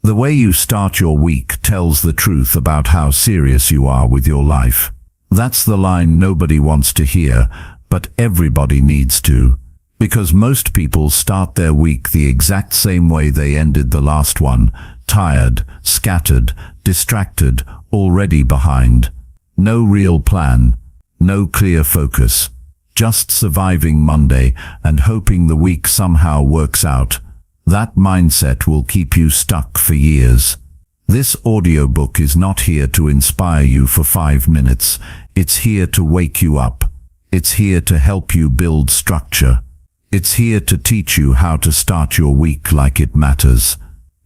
The way you start your week tells the truth about how serious you are with your life. That's the line nobody wants to hear, but everybody needs to. Because most people start their week the exact same way they ended the last one, tired, scattered, distracted, already behind. No real plan, no clear focus, just surviving Monday and hoping the week somehow works out. That mindset will keep you stuck for years. This audiobook is not here to inspire you for 5 minutes. It's here to wake you up. It's here to help you build structure. It's here to teach you how to start your week like it matters.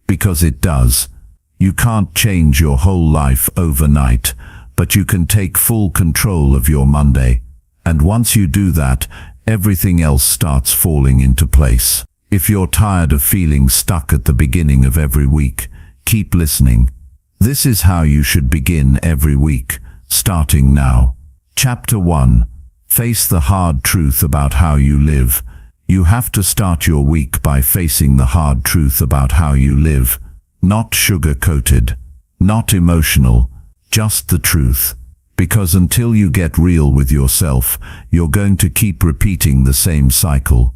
Because it does. You can't change your whole life overnight, but you can take full control of your Monday. And once you do that, everything else starts falling into place. If you're tired of feeling stuck at the beginning of every week, keep listening. This is how you should begin every week, starting now. Chapter 1. Face the hard truth about how you live. You have to start your week by facing the hard truth about how you live. Not sugar-coated, not emotional, just the truth. Because until you get real with yourself, you're going to keep repeating the same cycle.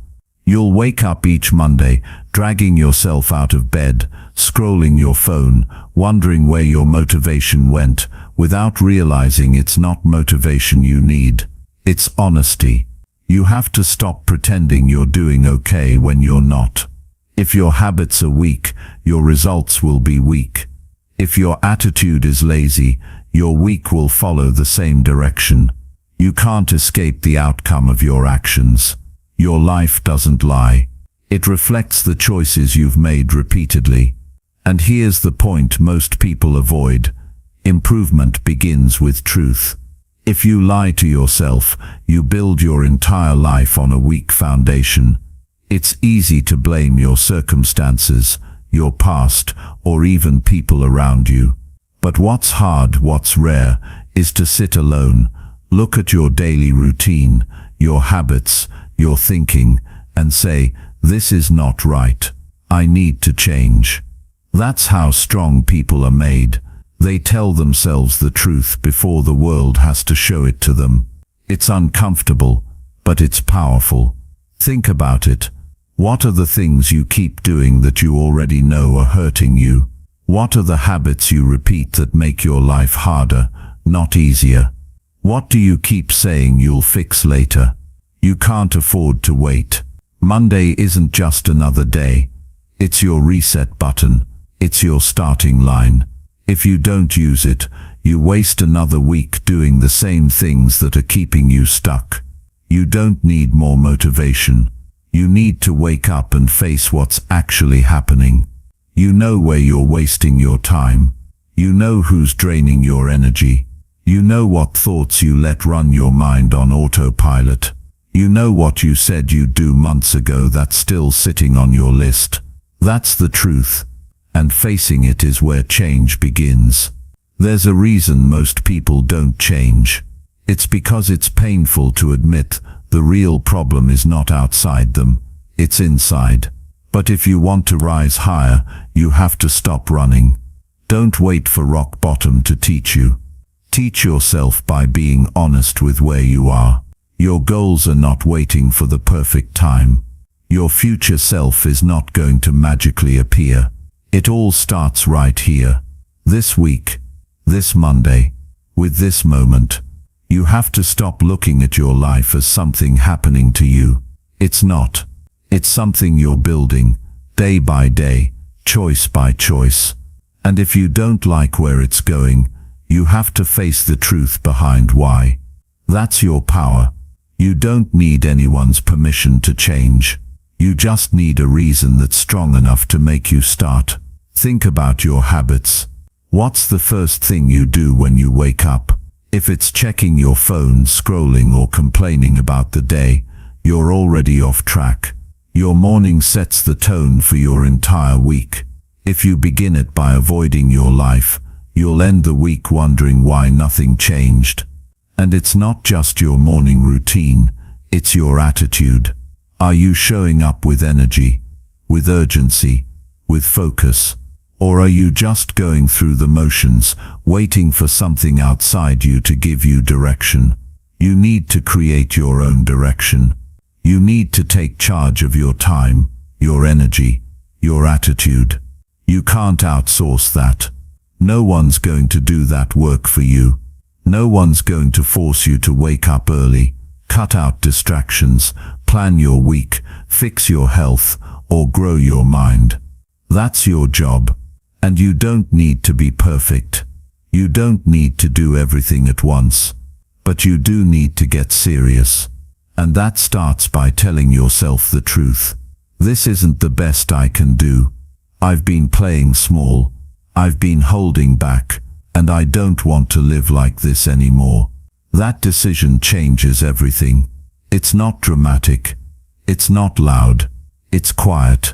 You'll wake up each Monday, dragging yourself out of bed, scrolling your phone, wondering where your motivation went, without realizing it's not motivation you need. It's honesty. You have to stop pretending you're doing okay when you're not. If your habits are weak, your results will be weak. If your attitude is lazy, your week will follow the same direction. You can't escape the outcome of your actions. Your life doesn't lie. It reflects the choices you've made repeatedly. And here's the point most people avoid. Improvement begins with truth. If you lie to yourself, you build your entire life on a weak foundation. It's easy to blame your circumstances, your past, or even people around you. But what's hard, what's rare, is to sit alone, look at your daily routine, your habits, your thinking, and say, this is not right. I need to change. That's how strong people are made. They tell themselves the truth before the world has to show it to them. It's uncomfortable, but it's powerful. Think about it. What are the things you keep doing that you already know are hurting you? What are the habits you repeat that make your life harder, not easier? What do you keep saying you'll fix later? You can't afford to wait. Monday isn't just another day. It's your reset button. It's your starting line. If you don't use it, you waste another week doing the same things that are keeping you stuck. You don't need more motivation. You need to wake up and face what's actually happening. You know where you're wasting your time. You know who's draining your energy. You know what thoughts you let run your mind on autopilot. You know what you said you'd do months ago that's still sitting on your list. That's the truth. And facing it is where change begins. There's a reason most people don't change. It's because it's painful to admit the real problem is not outside them, it's inside. But if you want to rise higher, you have to stop running. Don't wait for rock bottom to teach you. Teach yourself by being honest with where you are. Your goals are not waiting for the perfect time. Your future self is not going to magically appear. It all starts right here, this week, this Monday, with this moment. You have to stop looking at your life as something happening to you. It's not. It's something you're building, day by day, choice by choice. And if you don't like where it's going, you have to face the truth behind why. That's your power. You don't need anyone's permission to change. You just need a reason that's strong enough to make you start. Think about your habits. What's the first thing you do when you wake up? If it's checking your phone, scrolling, or complaining about the day, you're already off track. Your morning sets the tone for your entire week. If you begin it by avoiding your life, you'll end the week wondering why nothing changed. And it's not just your morning routine, it's your attitude. Are you showing up with energy, with urgency, with focus? Or are you just going through the motions, waiting for something outside you to give you direction? You need to create your own direction. You need to take charge of your time, your energy, your attitude. You can't outsource that. No one's going to do that work for you. No one's going to force you to wake up early, cut out distractions, plan your week, fix your health, or grow your mind. That's your job. And you don't need to be perfect. You don't need to do everything at once. But you do need to get serious. And that starts by telling yourself the truth. This isn't the best I can do. I've been playing small. I've been holding back. And I don't want to live like this anymore. That decision changes everything. It's not dramatic. It's not loud. It's quiet.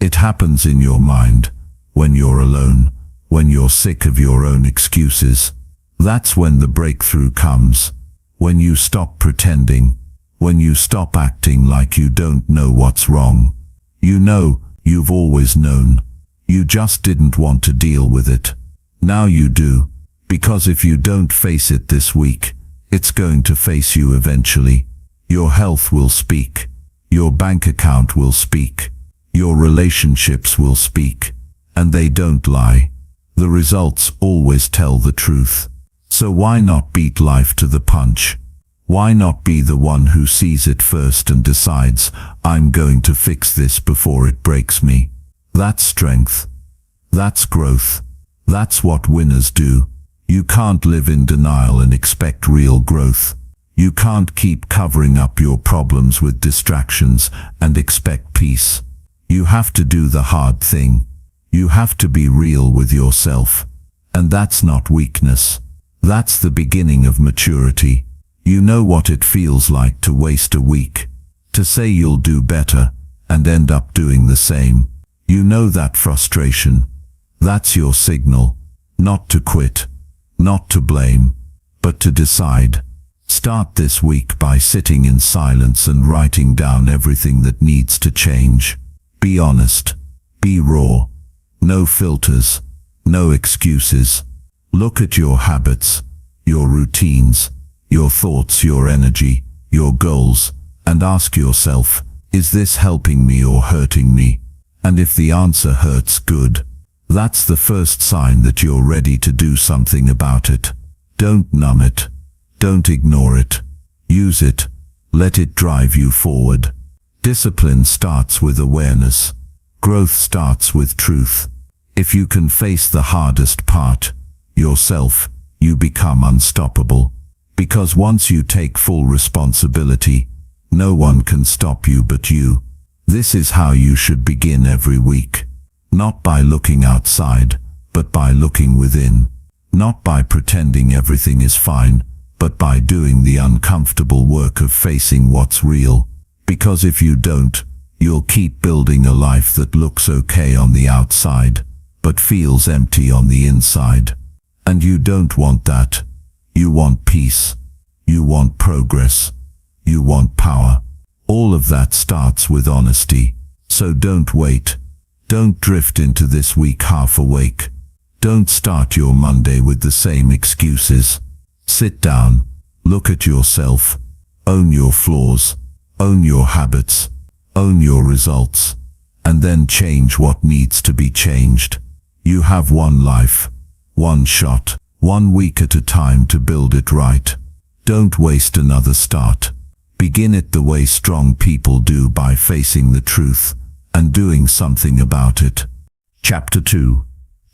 It happens in your mind. When you're alone, when you're sick of your own excuses. That's when the breakthrough comes. When you stop pretending. When you stop acting like you don't know what's wrong. You know, you've always known. You just didn't want to deal with it. Now you do. Because if you don't face it this week, it's going to face you eventually. Your health will speak. Your bank account will speak. Your relationships will speak. And they don't lie. The results always tell the truth. So why not beat life to the punch? Why not be the one who sees it first and decides, I'm going to fix this before it breaks me? That's strength. That's growth. That's what winners do. You can't live in denial and expect real growth. You can't keep covering up your problems with distractions and expect peace. You have to do the hard thing. You have to be real with yourself. And that's not weakness. That's the beginning of maturity. You know what it feels like to waste a week, to say you'll do better, and end up doing the same. You know that frustration. That's your signal. Not to quit, not to blame, but to decide. Start this week by sitting in silence and writing down everything that needs to change. Be honest. Be raw. No filters, no excuses. Look at your habits, your routines, your thoughts, your energy, your goals, and ask yourself, is this helping me or hurting me? And if the answer hurts, good. That's the first sign that you're ready to do something about it. Don't numb it. Don't ignore it. Use it. Let it drive you forward. Discipline starts with awareness. Growth starts with truth. If you can face the hardest part, yourself, you become unstoppable. Because once you take full responsibility, no one can stop you but you. This is how you should begin every week. Not by looking outside, but by looking within. Not by pretending everything is fine, but by doing the uncomfortable work of facing what's real. Because if you don't, you'll keep building a life that looks okay on the outside, but feels empty on the inside. And you don't want that. You want peace. You want progress. You want power. All of that starts with honesty. So don't wait. Don't drift into this week half awake. Don't start your Monday with the same excuses. Sit down. Look at yourself. Own your flaws. Own your habits. Own your results. And then change what needs to be changed. You have one life, one shot, 1 week at a time to build it right. Don't waste another start. Begin it the way strong people do, by facing the truth and doing something about it. Chapter 2.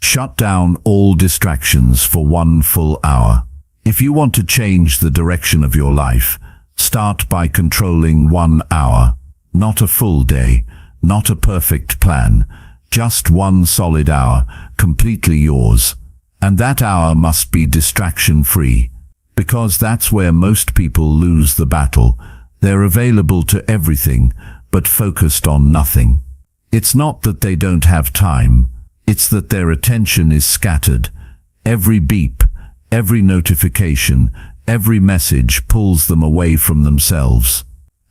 Shut down all distractions for 1 full hour. If you want to change the direction of your life, start by controlling 1 hour. Not a full day, not a perfect plan. Just 1 solid hour, completely yours. And that hour must be distraction-free, because that's where most people lose the battle. They're available to everything, but focused on nothing. It's not that they don't have time, it's that their attention is scattered. Every beep, every notification, every message pulls them away from themselves.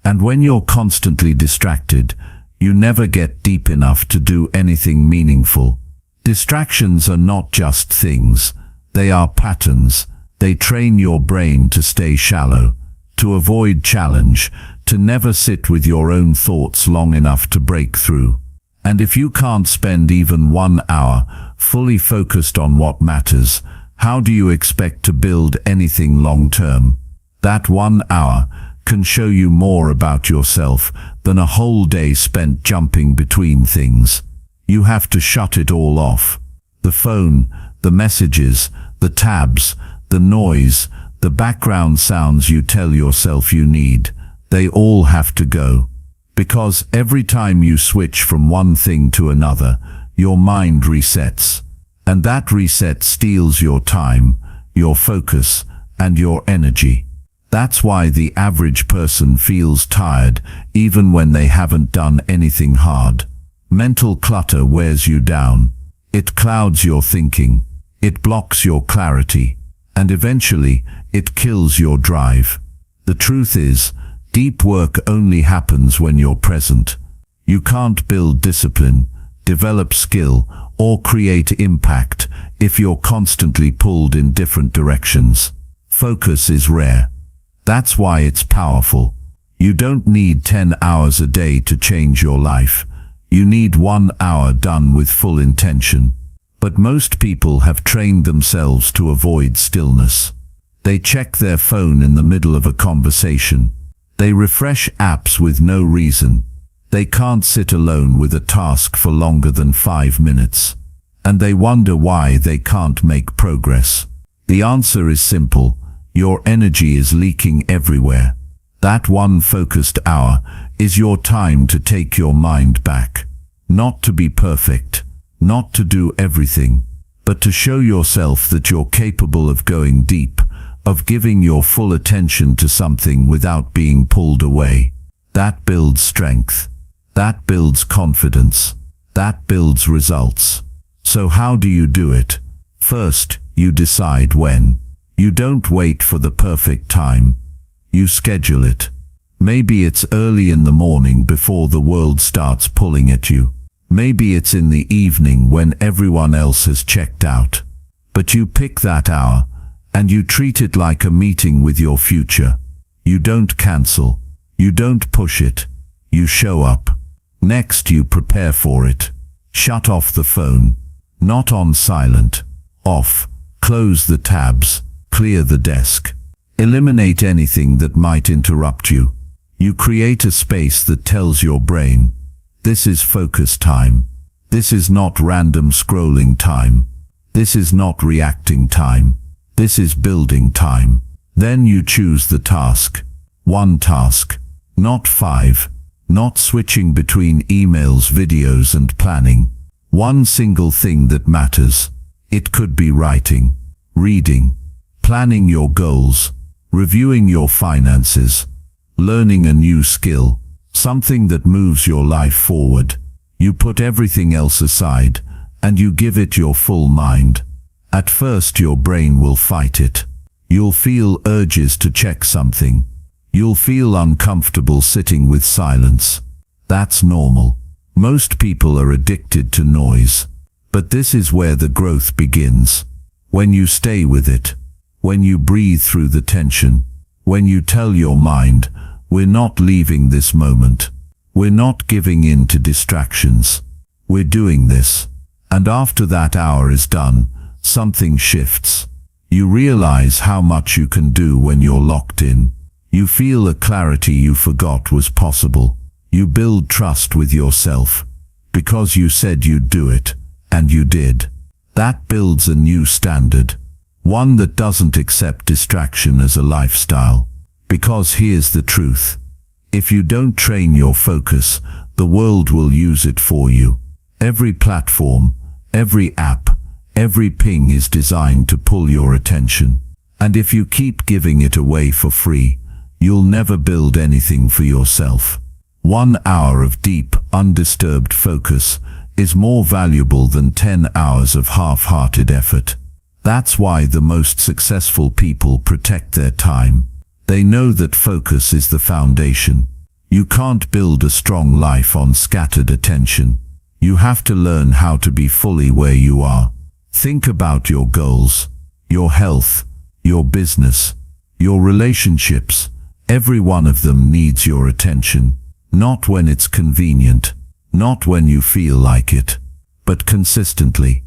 And when you're constantly distracted, you never get deep enough to do anything meaningful. Distractions are not just things, they are patterns. They train your brain to stay shallow, to avoid challenge, to never sit with your own thoughts long enough to break through. And if you can't spend even 1 hour fully focused on what matters, how do you expect to build anything long-term? That 1 hour can show you more about yourself than a whole day spent jumping between things. You have to shut it all off. The phone, the messages, the tabs, the noise, the background sounds you tell yourself you need, they all have to go. Because every time you switch from one thing to another, your mind resets. And that reset steals your time, your focus, and your energy. That's why the average person feels tired even when they haven't done anything hard. Mental clutter wears you down. It clouds your thinking. It blocks your clarity. And eventually, it kills your drive. The truth is, deep work only happens when you're present. You can't build discipline, develop skill, or create impact if you're constantly pulled in different directions. Focus is rare. That's why it's powerful. You don't need 10 hours a day to change your life. You need 1 hour done with full intention. But most people have trained themselves to avoid stillness. They check their phone in the middle of a conversation. They refresh apps with no reason. They can't sit alone with a task for longer than 5 minutes. And they wonder why they can't make progress. The answer is simple. Your energy is leaking everywhere. That one focused hour is your time to take your mind back. Not to be perfect, not to do everything, but to show yourself that you're capable of going deep, of giving your full attention to something without being pulled away. That builds strength. That builds confidence. That builds results. So how do you do it? First, you decide when. You don't wait for the perfect time. You schedule it. Maybe it's early in the morning before the world starts pulling at you. Maybe it's in the evening when everyone else has checked out. But you pick that hour, and you treat it like a meeting with your future. You don't cancel. You don't push it. You show up. Next, you prepare for it. Shut off the phone. Not on silent. Off. Close the tabs. Clear the desk. Eliminate anything that might interrupt you. You create a space that tells your brain, this is focus time. This is not random scrolling time. This is not reacting time. This is building time. Then you choose the task. One task. Not 5. Not switching between emails, videos, and planning. One single thing that matters. It could be writing, reading, planning your goals, reviewing your finances, learning a new skill, something that moves your life forward. You put everything else aside, and you give it your full mind. At first your brain will fight it. You'll feel urges to check something. You'll feel uncomfortable sitting with silence. That's normal. Most people are addicted to noise. But this is where the growth begins. When you stay with it. When you breathe through the tension. When you tell your mind, we're not leaving this moment. We're not giving in to distractions. We're doing this. And after that hour is done, something shifts. You realize how much you can do when you're locked in. You feel a clarity you forgot was possible. You build trust with yourself. Because you said you'd do it, and you did. That builds a new standard. One that doesn't accept distraction as a lifestyle. Because here's the truth. If you don't train your focus, the world will use it for you. Every platform, every app, every ping is designed to pull your attention. And if you keep giving it away for free, you'll never build anything for yourself. 1 hour of deep, undisturbed focus is more valuable than 10 hours of half-hearted effort. That's why the most successful people protect their time. They know that focus is the foundation. You can't build a strong life on scattered attention. You have to learn how to be fully where you are. Think about your goals, your health, your business, your relationships. Every one of them needs your attention. Not when it's convenient, not when you feel like it, but consistently.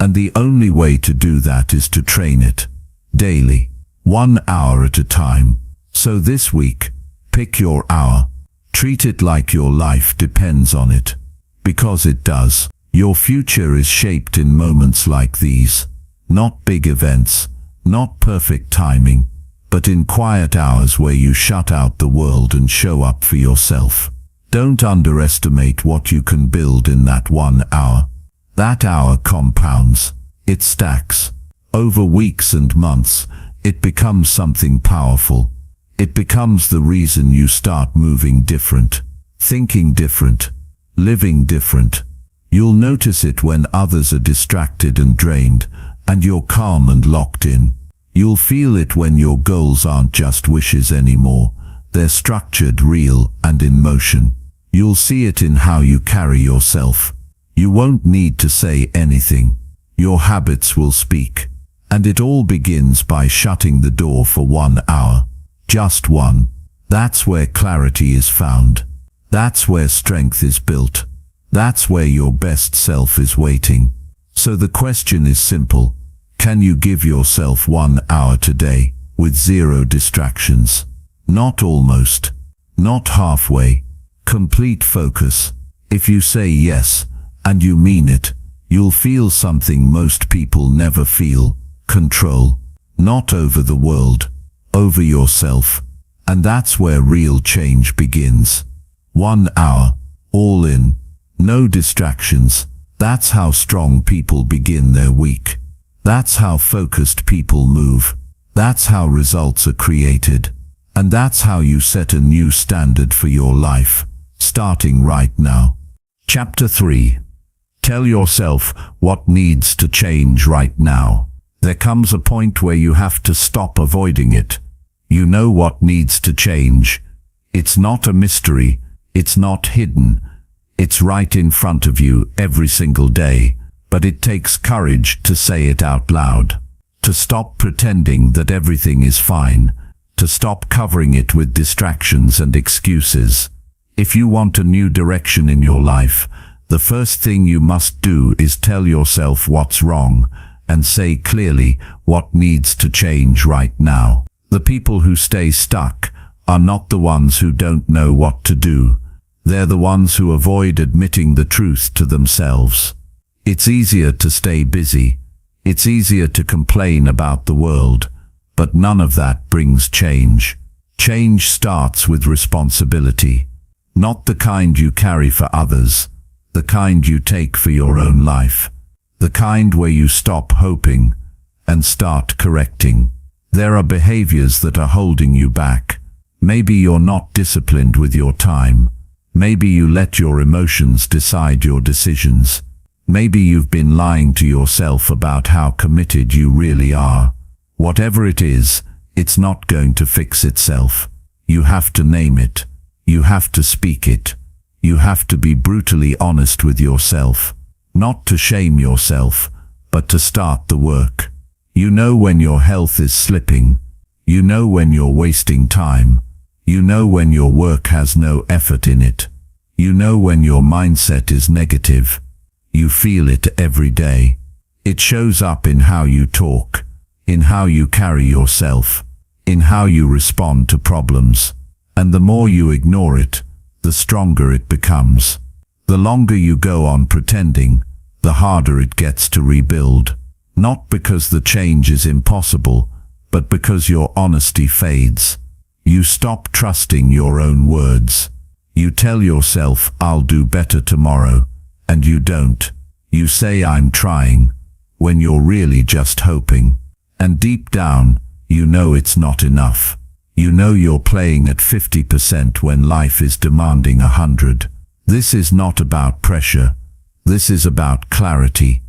And the only way to do that is to train it daily, 1 hour at a time. So this week, pick your hour. Treat it like your life depends on it. Because it does. Your future is shaped in moments like these. Not big events, not perfect timing, but in quiet hours where you shut out the world and show up for yourself. Don't underestimate what you can build in that 1 hour. That hour compounds. It stacks. Over weeks and months, it becomes something powerful. It becomes the reason you start moving different, thinking different, living different. You'll notice it when others are distracted and drained, and you're calm and locked in. You'll feel it when your goals aren't just wishes anymore. They're structured, real, and in motion. You'll see it in how you carry yourself. You won't need to say anything. Your habits will speak. And it all begins by shutting the door for 1 hour. Just one. That's where clarity is found. That's where strength is built. That's where your best self is waiting. So the question is simple. Can you give yourself 1 hour today, with 0 distractions? Not almost. Not halfway. Complete focus. If you say yes, and you mean it, you'll feel something most people never feel. Control. Not over the world, over yourself. And that's where real change begins. 1 hour, all in. No distractions. That's how strong people begin their week. That's how focused people move. That's how results are created. And that's how you set a new standard for your life, starting right now. Chapter 3. Tell yourself what needs to change right now. There comes a point where you have to stop avoiding it. You know what needs to change. It's not a mystery. It's not hidden. It's right in front of you every single day. But it takes courage to say it out loud. To stop pretending that everything is fine. To stop covering it with distractions and excuses. If you want a new direction in your life, the first thing you must do is tell yourself what's wrong and say clearly what needs to change right now. The people who stay stuck are not the ones who don't know what to do. They're the ones who avoid admitting the truth to themselves. It's easier to stay busy. It's easier to complain about the world. But none of that brings change. Change starts with responsibility. Not the kind you carry for others. The kind you take for your own life. The kind where you stop hoping and start correcting. There are behaviors that are holding you back. Maybe you're not disciplined with your time. Maybe you let your emotions decide your decisions. Maybe you've been lying to yourself about how committed you really are. Whatever it is, it's not going to fix itself. You have to name it. You have to speak it. You have to be brutally honest with yourself. Not to shame yourself, but to start the work. You know when your health is slipping. You know when you're wasting time. You know when your work has no effort in it. You know when your mindset is negative. You feel it every day. It shows up in how you talk, in how you carry yourself, in how you respond to problems. And the more you ignore it, the stronger it becomes. The longer you go on pretending, the harder it gets to rebuild. Not because the change is impossible, but because your honesty fades. You stop trusting your own words. You tell yourself, I'll do better tomorrow, and you don't. You say, I'm trying, when you're really just hoping. And deep down, you know it's not enough. You know you're playing at 50% when life is demanding 100. This is not about pressure. This is about clarity.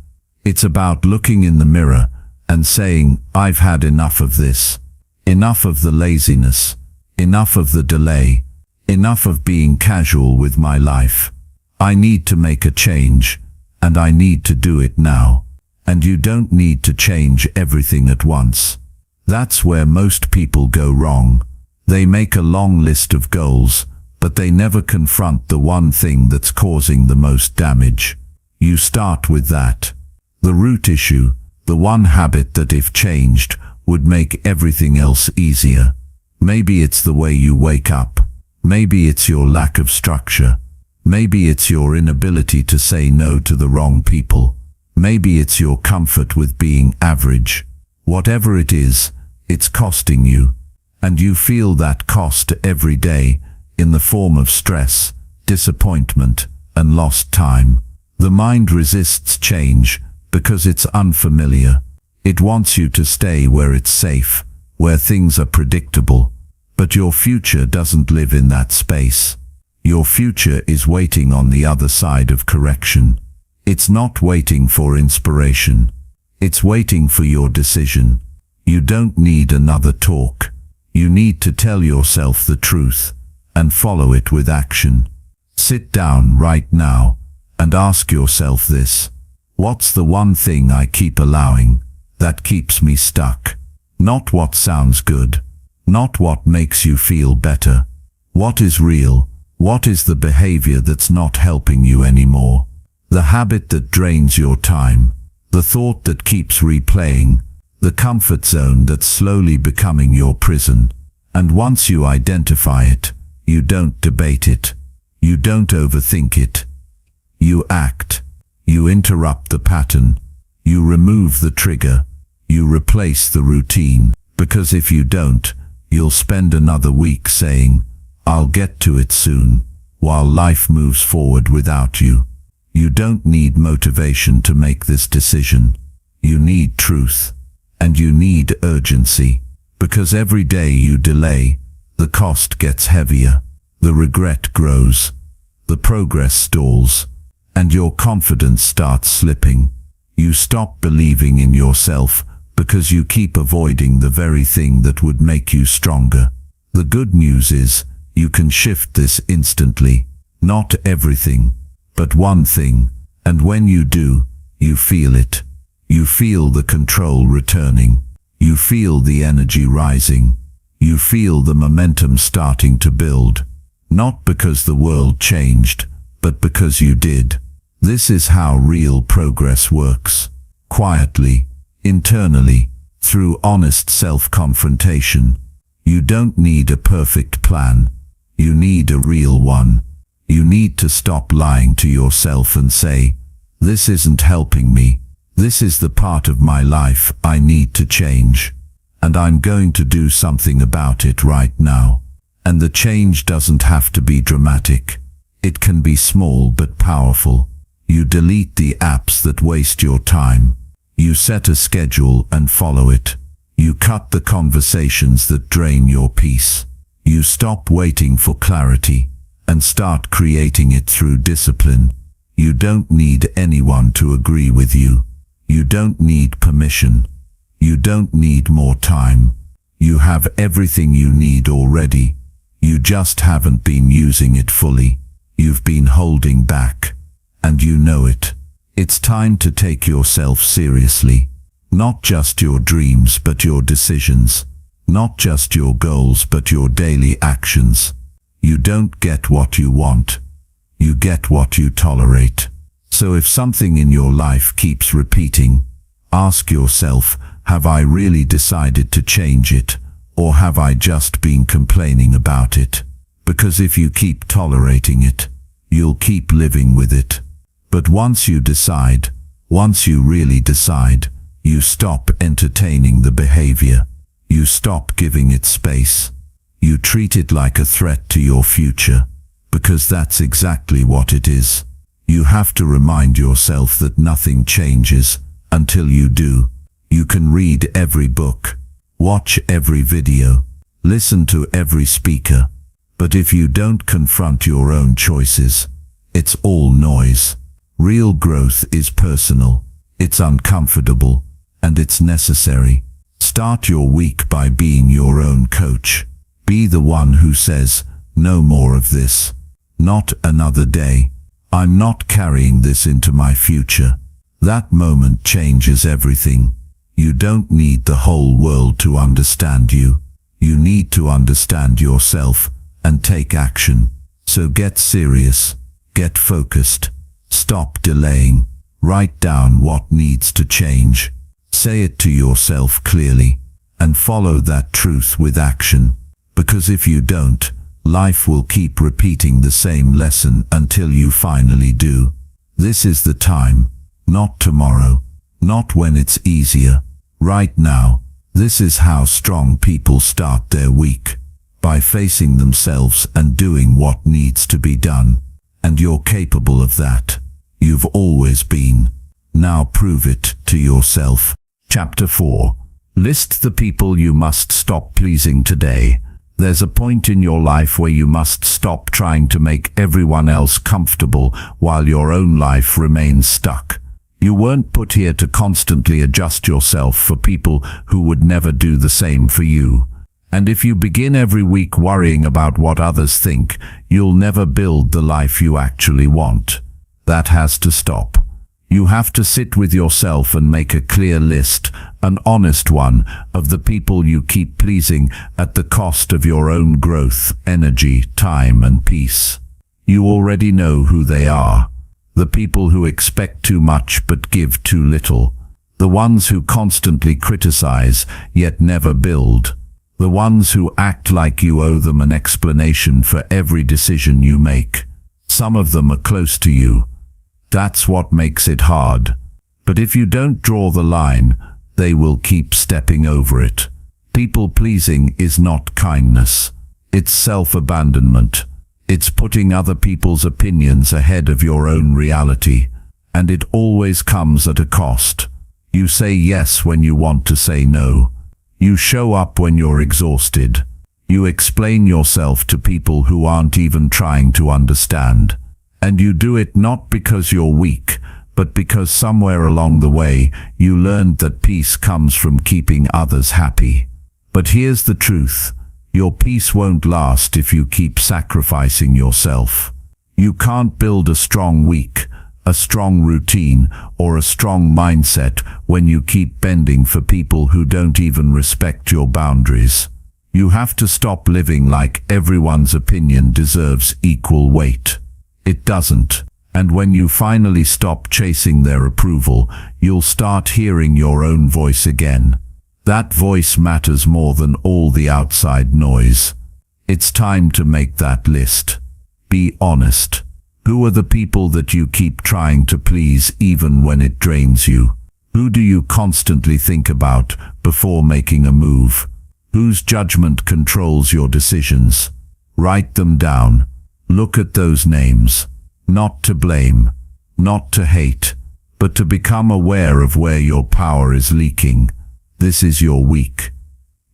It's about looking in the mirror and saying, I've had enough of this. Enough of the laziness. Enough of the delay. Enough of being casual with my life. I need to make a change, and I need to do it now. And you don't need to change everything at once. That's where most people go wrong. They make a long list of goals, but they never confront the one thing that's causing the most damage. You start with that. The root issue, the one habit that if changed, would make everything else easier. Maybe it's the way you wake up. Maybe it's your lack of structure. Maybe it's your inability to say no to the wrong people. Maybe it's your comfort with being average. Whatever it is, it's costing you. And you feel that cost every day in the form of stress, disappointment, and lost time. The mind resists change because it's unfamiliar. It wants you to stay where it's safe, where things are predictable. But your future doesn't live in that space. Your future is waiting on the other side of correction. It's not waiting for inspiration. It's waiting for your decision. You don't need another talk. You need to tell yourself the truth and follow it with action. Sit down right now and ask yourself this. What's the one thing I keep allowing that keeps me stuck? Not what sounds good, not what makes you feel better. What is real? What is the behavior that's not helping you anymore? The habit that drains your time, the thought that keeps replaying, the comfort zone that's slowly becoming your prison. And once you identify it, you don't debate it. You don't overthink it. You act. You interrupt the pattern. You remove the trigger. You replace the routine. Because if you don't, you'll spend another week saying, "I'll get to it soon," while life moves forward without you. You don't need motivation to make this decision. You need truth. And you need urgency. Because every day you delay, the cost gets heavier. The regret grows. The progress stalls. And your confidence starts slipping. You stop believing in yourself because you keep avoiding the very thing that would make you stronger. The good news is, you can shift this instantly. Not everything, but one thing. And when you do, you feel it. You feel the control returning. You feel the energy rising. You feel the momentum starting to build. Not because the world changed, but because you did. This is how real progress works. Quietly, internally, through honest self-confrontation. You don't need a perfect plan. You need a real one. You need to stop lying to yourself and say, "This isn't helping me. This is the part of my life I need to change. And I'm going to do something about it right now." And the change doesn't have to be dramatic. It can be small but powerful. You delete the apps that waste your time. You set a schedule and follow it. You cut the conversations that drain your peace. You stop waiting for clarity and start creating it through discipline. You don't need anyone to agree with you. You don't need permission. You don't need more time. You have everything you need already. You just haven't been using it fully. You've been holding back. And you know it. It's time to take yourself seriously. Not just your dreams but your decisions. Not just your goals but your daily actions. You don't get what you want. You get what you tolerate. So if something in your life keeps repeating, ask yourself, have I really decided to change it, or have I just been complaining about it? Because if you keep tolerating it, you'll keep living with it. But once you decide, once you really decide, you stop entertaining the behavior. You stop giving it space. You treat it like a threat to your future, because that's exactly what it is. You have to remind yourself that nothing changes until you do. You can read every book, watch every video, listen to every speaker, but if you don't confront your own choices, it's all noise. Real growth is personal, it's uncomfortable, and it's necessary. Start your week by being your own coach. Be the one who says, "No more of this." Not another day. I'm not carrying this into my future. That moment changes everything. You don't need the whole world to understand you. You need to understand yourself and take action. So get serious, get focused, stop delaying, write down what needs to change. Say it to yourself clearly and follow that truth with action. Because if you don't, life will keep repeating the same lesson until you finally do. This is the time, not tomorrow, not when it's easier. Right now. This is how strong people start their week, by facing themselves and doing what needs to be done. And you're capable of that. You've always been. Now prove it to yourself. Chapter 4. List the people you must stop pleasing today. There's a point in your life where you must stop trying to make everyone else comfortable while your own life remains stuck. You weren't put here to constantly adjust yourself for people who would never do the same for you. And if you begin every week worrying about what others think, you'll never build the life you actually want. That has to stop. You have to sit with yourself and make a clear list, an honest one, of the people you keep pleasing at the cost of your own growth, energy, time, and peace. You already know who they are. The people who expect too much but give too little. The ones who constantly criticize yet never build. The ones who act like you owe them an explanation for every decision you make. Some of them are close to you. That's what makes it hard. But if you don't draw the line, they will keep stepping over it. People-pleasing is not kindness. It's self-abandonment. It's putting other people's opinions ahead of your own reality, and it always comes at a cost. You say yes when you want to say no. You show up when you're exhausted. You explain yourself to people who aren't even trying to understand. And you do it not because you're weak, but because somewhere along the way you learned that peace comes from keeping others happy. But here's the truth. Your peace won't last if you keep sacrificing yourself. You can't build a strong week, a strong routine, or a strong mindset when you keep bending for people who don't even respect your boundaries. You have to stop living like everyone's opinion deserves equal weight. It doesn't. And when you finally stop chasing their approval, you'll start hearing your own voice again. That voice matters more than all the outside noise. It's time to make that list. Be honest. Who are the people that you keep trying to please even when it drains you? Who do you constantly think about before making a move? Whose judgment controls your decisions? Write them down. Look at those names. Not to blame, not to hate, but to become aware of where your power is leaking. This is your week,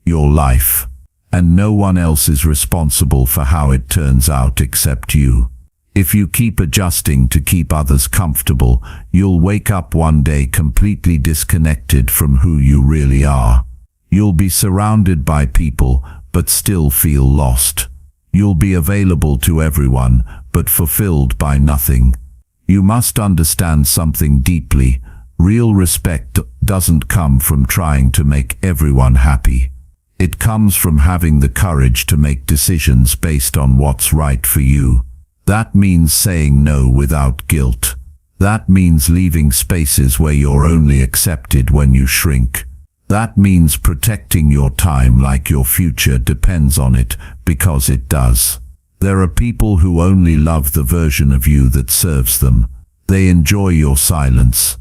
your life, and no one else is responsible for how it turns out except you. If you keep adjusting to keep others comfortable, you'll wake up one day completely disconnected from who you really are. You'll be surrounded by people, but still feel lost. You'll be available to everyone, but fulfilled by nothing. You must understand something deeply. Real respect doesn't come from trying to make everyone happy. It comes from having the courage to make decisions based on what's right for you. That means saying no without guilt. That means leaving spaces where you're only accepted when you shrink. That means protecting your time like your future depends on it, because it does. There are people who only love the version of you that serves them. They enjoy your silence.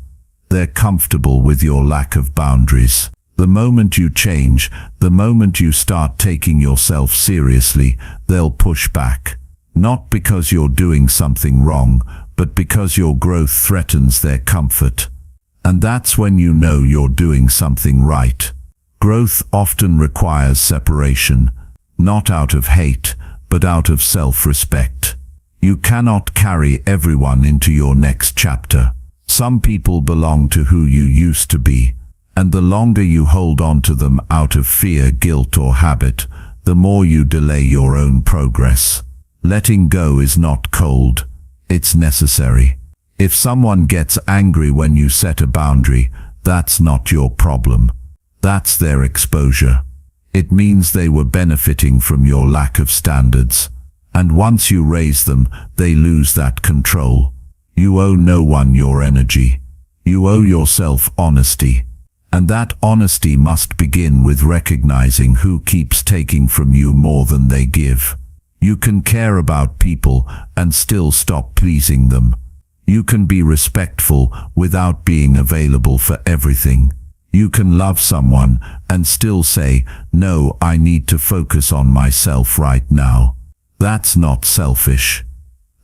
They're comfortable with your lack of boundaries. The moment you change, the moment you start taking yourself seriously, they'll push back. Not because you're doing something wrong, but because your growth threatens their comfort. And that's when you know you're doing something right. Growth often requires separation, not out of hate, but out of self-respect. You cannot carry everyone into your next chapter. Some people belong to who you used to be, and the longer you hold on to them out of fear, guilt, or habit, the more you delay your own progress. Letting go is not cold. It's necessary. If someone gets angry when you set a boundary, that's not your problem. That's their exposure. It means they were benefiting from your lack of standards. And once you raise them, they lose that control. You owe no one your energy. You owe yourself honesty. And that honesty must begin with recognizing who keeps taking from you more than they give. You can care about people and still stop pleasing them. You can be respectful without being available for everything. You can love someone and still say, "No, I need to focus on myself right now." That's not selfish.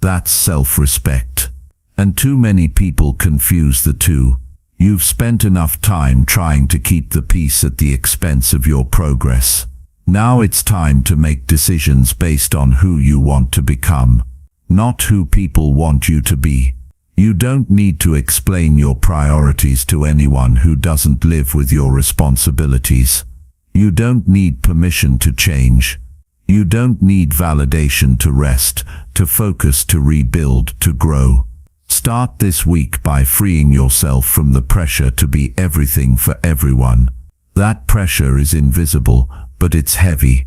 That's self-respect. And too many people confuse the two. You've spent enough time trying to keep the peace at the expense of your progress. Now it's time to make decisions based on who you want to become, not who people want you to be. You don't need to explain your priorities to anyone who doesn't live with your responsibilities. You don't need permission to change. You don't need validation to rest, to focus, to rebuild, to grow. Start this week by freeing yourself from the pressure to be everything for everyone. That pressure is invisible, but it's heavy.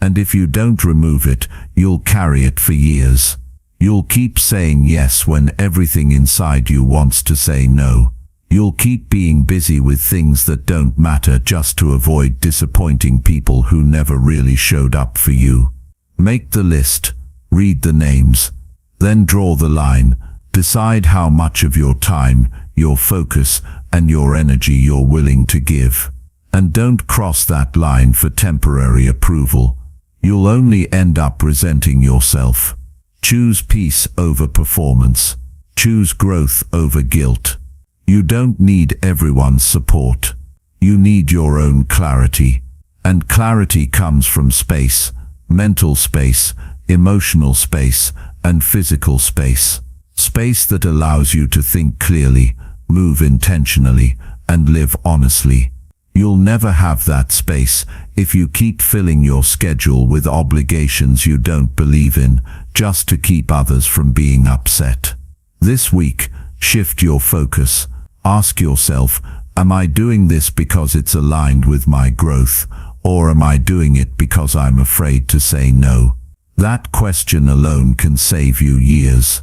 And if you don't remove it, you'll carry it for years. You'll keep saying yes when everything inside you wants to say no. You'll keep being busy with things that don't matter just to avoid disappointing people who never really showed up for you. Make the list, read the names, then draw the line. Decide how much of your time, your focus, and your energy you're willing to give. And don't cross that line for temporary approval. You'll only end up resenting yourself. Choose peace over performance. Choose growth over guilt. You don't need everyone's support. You need your own clarity. And clarity comes from space, mental space, emotional space, and physical space. Space that allows you to think clearly, move intentionally, and live honestly. You'll never have that space if you keep filling your schedule with obligations you don't believe in, just to keep others from being upset. This week, shift your focus. Ask yourself, am I doing this because it's aligned with my growth, or am I doing it because I'm afraid to say no? That question alone can save you years.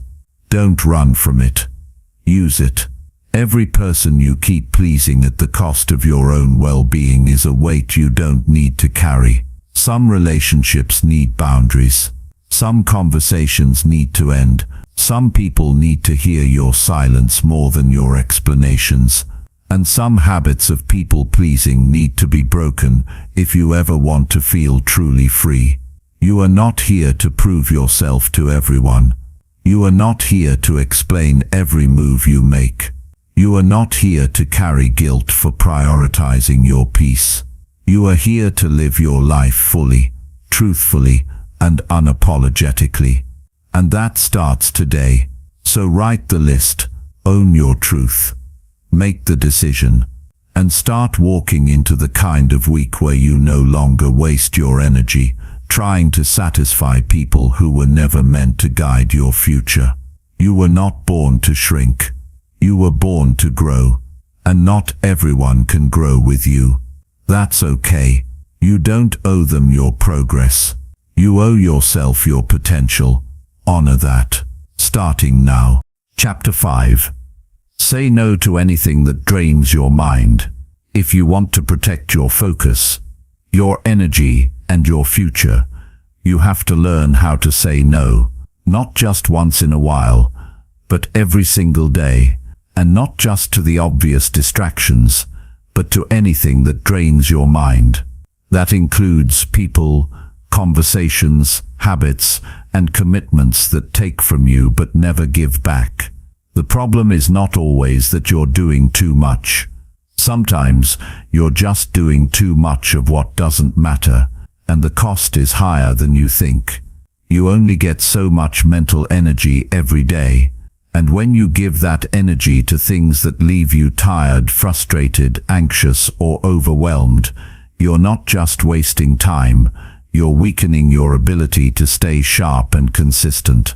Don't run from it. Use it. Every person you keep pleasing at the cost of your own well-being is a weight you don't need to carry. Some relationships need boundaries. Some conversations need to end. Some people need to hear your silence more than your explanations. And some habits of people-pleasing need to be broken if you ever want to feel truly free. You are not here to prove yourself to everyone. You are not here to explain every move you make. You are not here to carry guilt for prioritizing your peace. You are here to live your life fully, truthfully, and unapologetically. And that starts today. So write the list, own your truth, make the decision, and start walking into the kind of week where you no longer waste your energy trying to satisfy people who were never meant to guide your future. You were not born to shrink. You were born to grow, and not everyone can grow with you. That's okay. You don't owe them your progress. You owe yourself your potential. Honor that. Starting now. Chapter 5. Say no to anything that drains your mind. If you want to protect your focus, your energy, and your future, you have to learn how to say no, not just once in a while, but every single day, and not just to the obvious distractions, but to anything that drains your mind. That includes people, conversations, habits, and commitments that take from you but never give back. The problem is not always that you're doing too much. Sometimes you're just doing too much of what doesn't matter, and the cost is higher than you think. You only get so much mental energy every day, and when you give that energy to things that leave you tired, frustrated, anxious, or overwhelmed, you're not just wasting time, you're weakening your ability to stay sharp and consistent.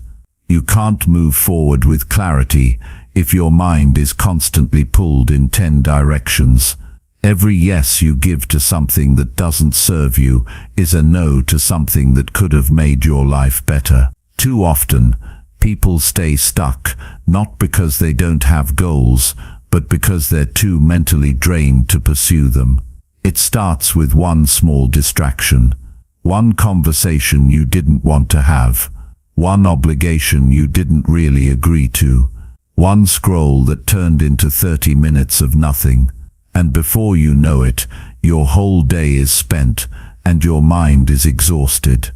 You can't move forward with clarity if your mind is constantly pulled in 10 directions. Every yes you give to something that doesn't serve you is a no to something that could have made your life better. Too often, people stay stuck, not because they don't have goals, but because they're too mentally drained to pursue them. It starts with one small distraction, one conversation you didn't want to have, one obligation you didn't really agree to, one scroll that turned into 30 minutes of nothing. And before you know it, your whole day is spent and your mind is exhausted.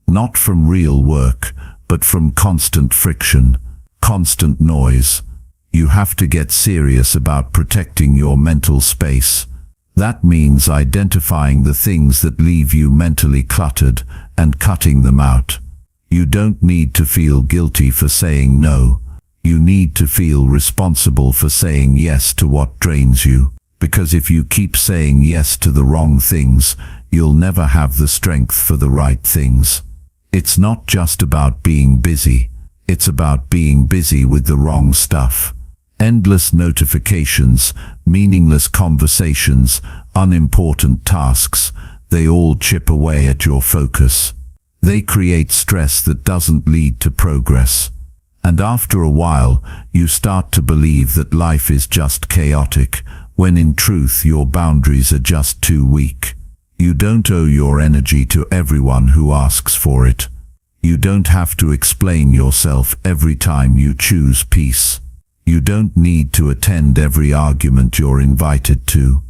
Not from real work, but from constant friction, constant noise. You have to get serious about protecting your mental space. That means identifying the things that leave you mentally cluttered and cutting them out. You don't need to feel guilty for saying no. You need to feel responsible for saying yes to what drains you. Because if you keep saying yes to the wrong things, you'll never have the strength for the right things. It's not just about being busy. It's about being busy with the wrong stuff. Endless notifications, meaningless conversations, unimportant tasks, they all chip away at your focus. They create stress that doesn't lead to progress. And after a while, you start to believe that life is just chaotic, when in truth your boundaries are just too weak. You don't owe your energy to everyone who asks for it. You don't have to explain yourself every time you choose peace. You don't need to attend every argument you're invited to.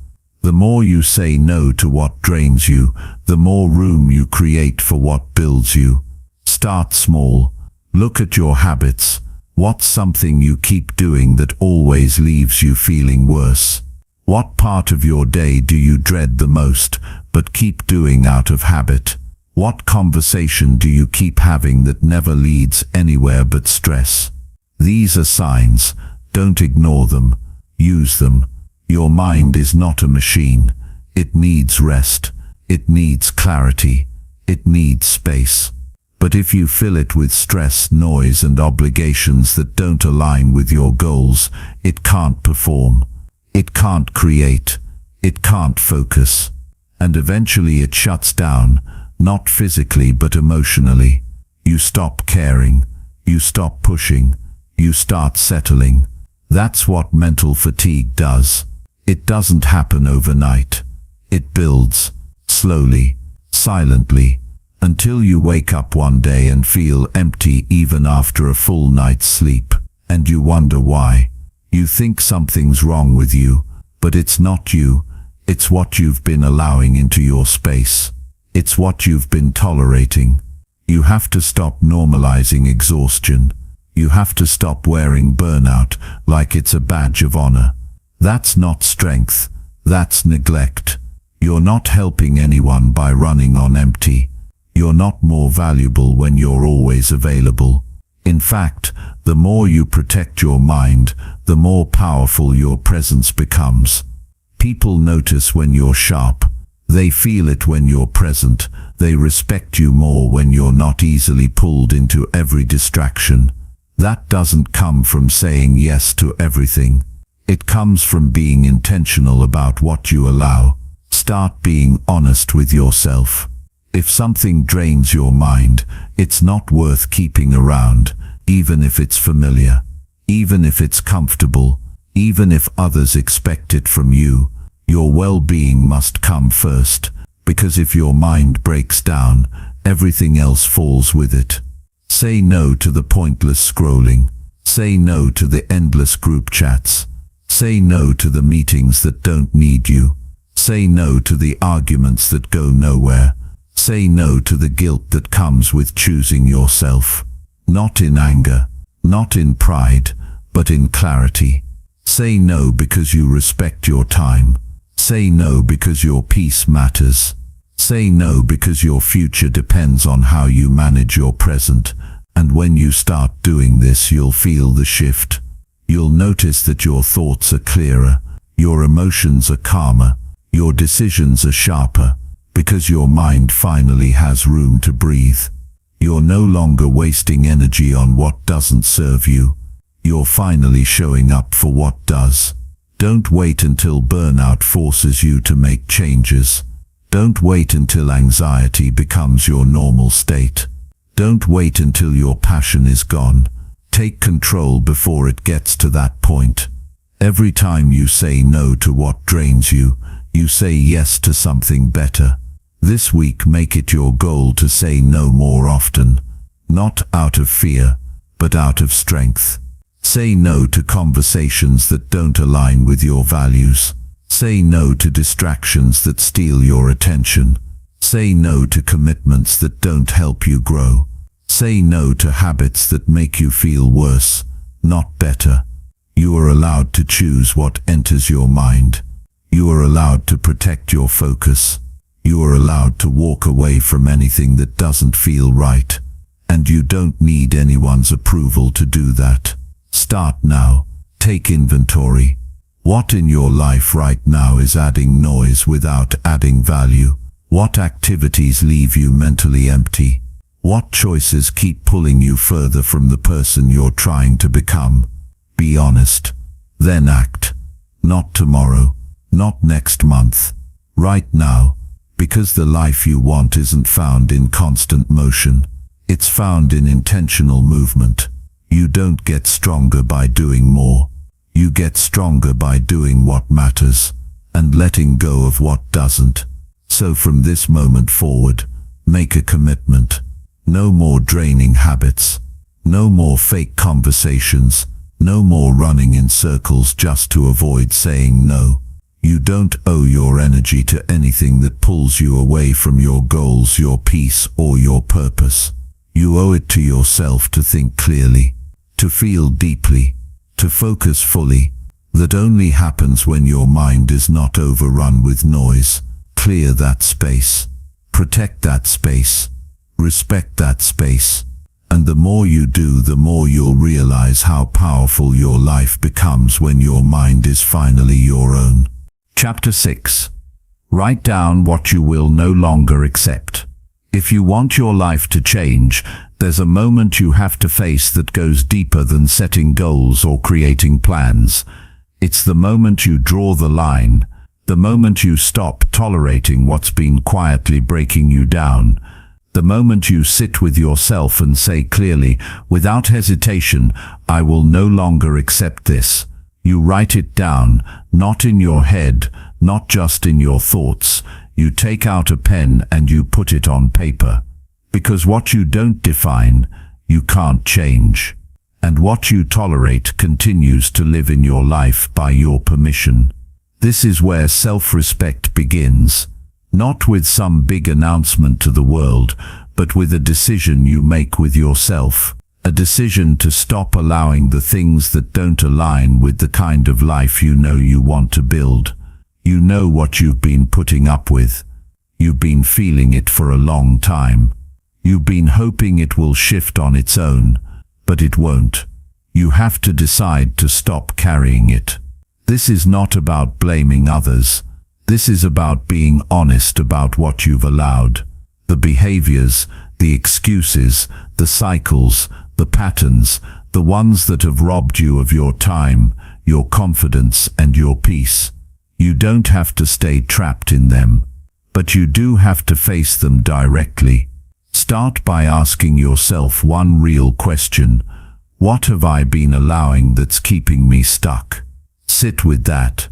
The more you say no to what drains you, the more room you create for what builds you. Start small. Look at your habits. What's something you keep doing that always leaves you feeling worse? What part of your day do you dread the most, but keep doing out of habit? What conversation do you keep having that never leads anywhere but stress? These are signs. Don't ignore them. Use them. Your mind is not a machine. It needs rest. It needs clarity. It needs space. But if you fill it with stress, noise, and obligations that don't align with your goals, it can't perform. It can't create. It can't focus. And eventually it shuts down, not physically but emotionally. You stop caring. You stop pushing. You start settling. That's what mental fatigue does. It doesn't happen overnight. It builds, slowly, silently, until you wake up one day and feel empty even after a full night's sleep. And you wonder why. You think something's wrong with you, but it's not you. It's what you've been allowing into your space. It's what you've been tolerating. You have to stop normalizing exhaustion. You have to stop wearing burnout like it's a badge of honor. That's not strength. That's neglect. You're not helping anyone by running on empty. You're not more valuable when you're always available. In fact, the more you protect your mind, the more powerful your presence becomes. People notice when you're sharp. They feel it when you're present. They respect you more when you're not easily pulled into every distraction. That doesn't come from saying yes to everything. It comes from being intentional about what you allow. Start being honest with yourself. If something drains your mind, it's not worth keeping around, even if it's familiar, even if it's comfortable, even if others expect it from you. Your well-being must come first, because if your mind breaks down, everything else falls with it. Say no to the pointless scrolling. Say no to the endless group chats. Say no to the meetings that don't need you. Say no to the arguments that go nowhere. Say no to the guilt that comes with choosing yourself. Not in anger, not in pride, but in clarity. Say no because you respect your time. Say no because your peace matters. Say no because your future depends on how you manage your present. And when you start doing this, you'll feel the shift. You'll notice that your thoughts are clearer, your emotions are calmer, your decisions are sharper, because your mind finally has room to breathe. You're no longer wasting energy on what doesn't serve you. You're finally showing up for what does. Don't wait until burnout forces you to make changes. Don't wait until anxiety becomes your normal state. Don't wait until your passion is gone. Take control before it gets to that point. Every time you say no to what drains you, you say yes to something better. This week make it your goal to say no more often, not out of fear, but out of strength. Say no to conversations that don't align with your values. Say no to distractions that steal your attention. Say no to commitments that don't help you grow. Say no to habits that make you feel worse, not better. You are allowed to choose what enters your mind. You are allowed to protect your focus. You are allowed to walk away from anything that doesn't feel right. And you don't need anyone's approval to do that. Start now. Take inventory. What in your life right now is adding noise without adding value? What activities leave you mentally empty? What choices keep pulling you further from the person you're trying to become? Be honest. Then act. Not tomorrow. Not next month. Right now. Because the life you want isn't found in constant motion. It's found in intentional movement. You don't get stronger by doing more. You get stronger by doing what matters and letting go of what doesn't. So from this moment forward, make a commitment. No more draining habits. No more fake conversations. No more running in circles just to avoid saying no. You don't owe your energy to anything that pulls you away from your goals, your peace, or your purpose. You owe it to yourself to think clearly, to feel deeply, to focus fully. That only happens when your mind is not overrun with noise. Clear that space. Protect that space. Respect that space. And the more you do, the more you'll realize how powerful your life becomes when your mind is finally your own. Chapter 6. Write down what you will no longer accept. If you want your life to change, there's a moment you have to face that goes deeper than setting goals or creating plans. It's the moment you draw the line, the moment you stop tolerating what's been quietly breaking you down, the moment you sit with yourself and say clearly, without hesitation, I will no longer accept this. You write it down, not in your head, not just in your thoughts. You take out a pen and you put it on paper. Because what you don't define, you can't change. And what you tolerate continues to live in your life by your permission. This is where self-respect begins. Not with some big announcement to the world, but with a decision you make with yourself. A decision to stop allowing the things that don't align with the kind of life you know you want to build. You know what you've been putting up with. You've been feeling it for a long time. You've been hoping it will shift on its own, but it won't. You have to decide to stop carrying it. This is not about blaming others. This is about being honest about what you've allowed. The behaviors, the excuses, the cycles, the patterns, the ones that have robbed you of your time, your confidence, and your peace. You don't have to stay trapped in them, but you do have to face them directly. Start by asking yourself one real question. What have I been allowing that's keeping me stuck? Sit with that.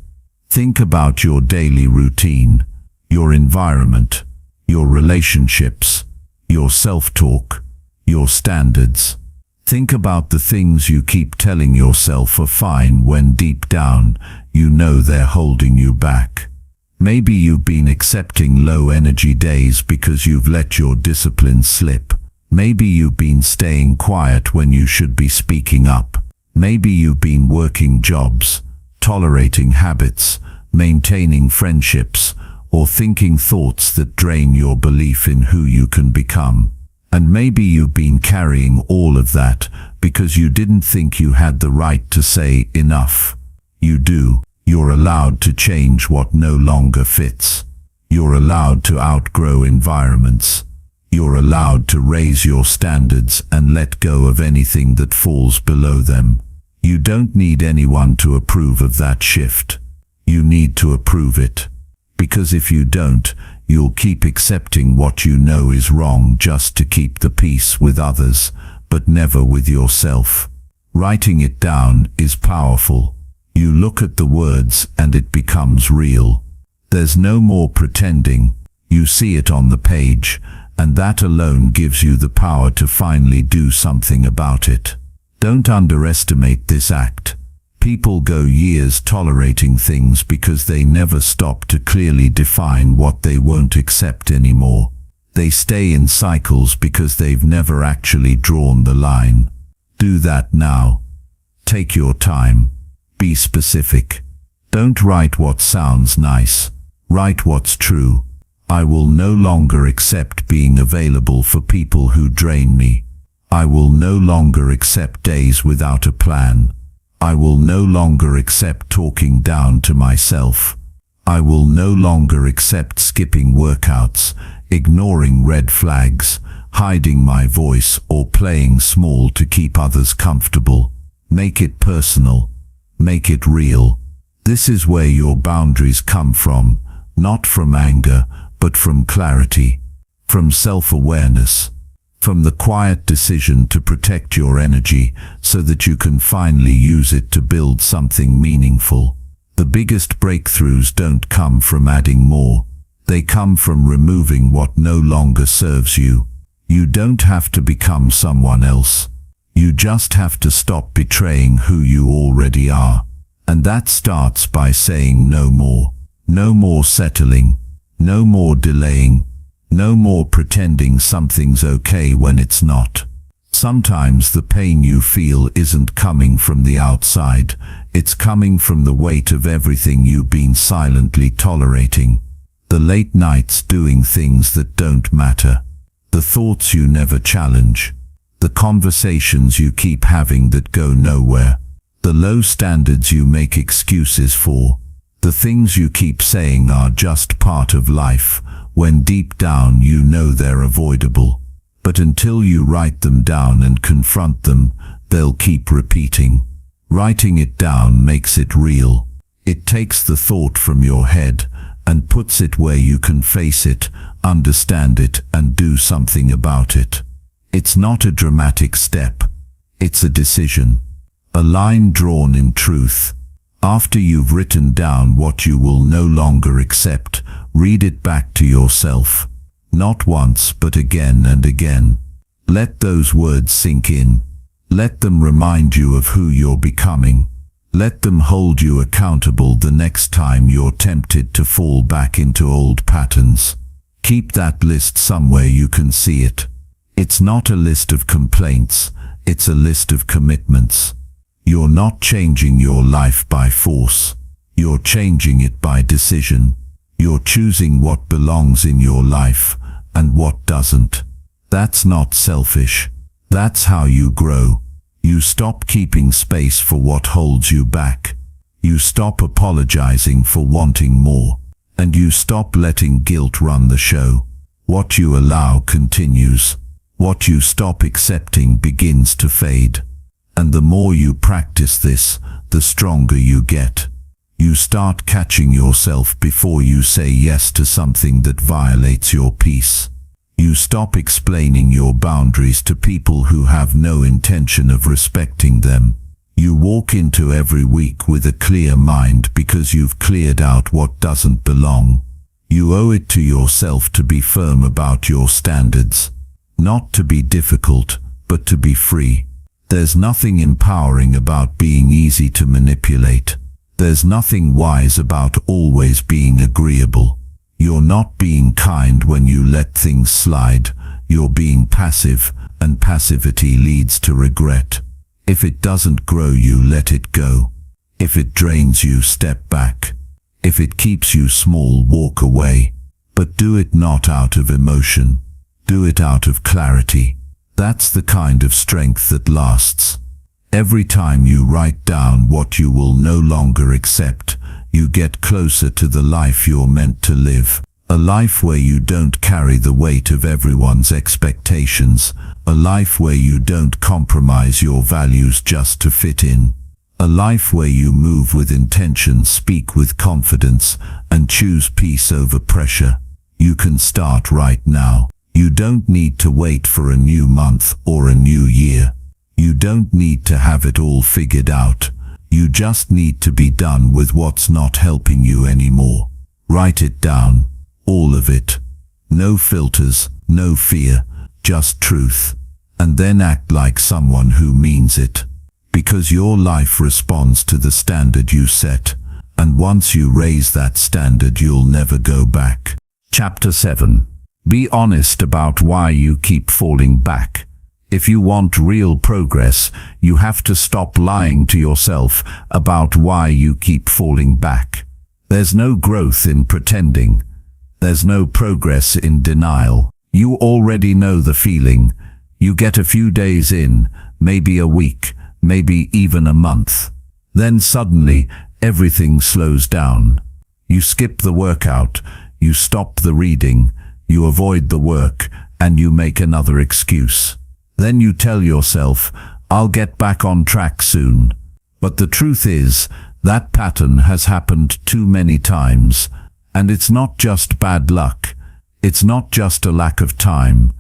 Think about your daily routine, your environment, your relationships, your self-talk, your standards. Think about the things you keep telling yourself are fine when deep down you know they're holding you back. Maybe you've been accepting low-energy days because you've let your discipline slip. Maybe you've been staying quiet when you should be speaking up. Maybe you've been working jobs, tolerating habits, maintaining friendships, or thinking thoughts that drain your belief in who you can become. And maybe you've been carrying all of that because you didn't think you had the right to say enough. You do. You're allowed to change what no longer fits. You're allowed to outgrow environments. You're allowed to raise your standards and let go of anything that falls below them. You don't need anyone to approve of that shift. You need to approve it. Because if you don't, you'll keep accepting what you know is wrong just to keep the peace with others, but never with yourself. Writing it down is powerful. You look at the words and it becomes real. There's no more pretending. You see it on the page, and that alone gives you the power to finally do something about it. Don't underestimate this act. People go years tolerating things because they never stop to clearly define what they won't accept anymore. They stay in cycles because they've never actually drawn the line. Do that now. Take your time. Be specific. Don't write what sounds nice. Write what's true. I will no longer accept being available for people who drain me. I will no longer accept days without a plan. I will no longer accept talking down to myself. I will no longer accept skipping workouts, ignoring red flags, hiding my voice, or playing small to keep others comfortable. Make it personal. Make it real. This is where your boundaries come from, not from anger, but from clarity, from self-awareness, from the quiet decision to protect your energy so that you can finally use it to build something meaningful. The biggest breakthroughs don't come from adding more. They come from removing what no longer serves you. You don't have to become someone else. You just have to stop betraying who you already are. And that starts by saying no more. No more settling. No more delaying. No more pretending something's okay when it's not. Sometimes the pain you feel isn't coming from the outside. It's coming from the weight of everything you've been silently tolerating. The late nights doing things that don't matter. The thoughts you never challenge. The conversations you keep having that go nowhere. The low standards you make excuses for. The things you keep saying are just part of life, when deep down you know they're avoidable. But until you write them down and confront them, they'll keep repeating. Writing it down makes it real. It takes the thought from your head and puts it where you can face it, understand it, and do something about it. It's not a dramatic step. It's a decision. A line drawn in truth. After you've written down what you will no longer accept, read it back to yourself. Not once, but again and again. Let those words sink in. Let them remind you of who you're becoming. Let them hold you accountable the next time you're tempted to fall back into old patterns. Keep that list somewhere you can see it. It's not a list of complaints, it's a list of commitments. You're not changing your life by force. You're changing it by decision. You're choosing what belongs in your life and what doesn't. That's not selfish. That's how you grow. You stop keeping space for what holds you back. You stop apologizing for wanting more. And you stop letting guilt run the show. What you allow continues. What you stop accepting begins to fade. And the more you practice this, the stronger you get. You start catching yourself before you say yes to something that violates your peace. You stop explaining your boundaries to people who have no intention of respecting them. You walk into every week with a clear mind because you've cleared out what doesn't belong. You owe it to yourself to be firm about your standards. Not to be difficult, but to be free. There's nothing empowering about being easy to manipulate. There's nothing wise about always being agreeable. You're not being kind when you let things slide. You're being passive, and passivity leads to regret. If it doesn't grow you, let it go. If it drains you, step back. If it keeps you small, walk away. But do it not out of emotion. Do it out of clarity. That's the kind of strength that lasts. Every time you write down what you will no longer accept, you get closer to the life you're meant to live. A life where you don't carry the weight of everyone's expectations. A life where you don't compromise your values just to fit in. A life where you move with intention, speak with confidence, and choose peace over pressure. You can start right now. You don't need to wait for a new month or a new year. You don't need to have it all figured out. You just need to be done with what's not helping you anymore. Write it down. All of it. No filters, no fear, just truth. And then act like someone who means it. Because your life responds to the standard you set. And once you raise that standard, you'll never go back. Chapter 7. Be honest about why you keep falling back. If you want real progress, you have to stop lying to yourself about why you keep falling back. There's no growth in pretending. There's no progress in denial. You already know the feeling. You get a few days in, maybe a week, maybe even a month. Then suddenly, everything slows down. You skip the workout, you stop the reading, you avoid the work, and you make another excuse. Then you tell yourself, I'll get back on track soon. But the truth is, that pattern has happened too many times. And it's not just bad luck. It's not just a lack of time.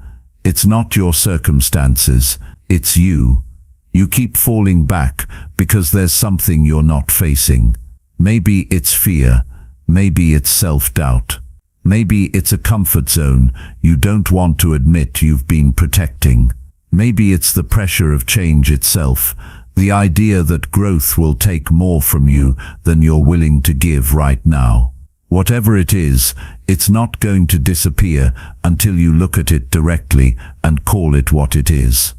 It's not your circumstances. It's you. You keep falling back because there's something you're not facing. Maybe it's fear. Maybe it's self-doubt. Maybe it's a comfort zone you don't want to admit you've been protecting. Maybe it's the pressure of change itself, the idea that growth will take more from you than you're willing to give right now. Whatever it is, it's not going to disappear until you look at it directly and call it what it is.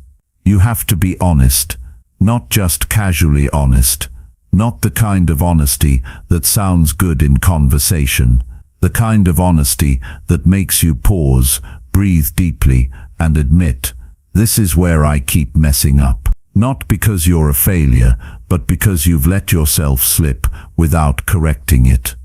You have to be honest, not just casually honest, not the kind of honesty that sounds good in conversation, the kind of honesty that makes you pause, breathe deeply, and admit, this is where I keep messing up. Not because you're a failure, but because you've let yourself slip without correcting it.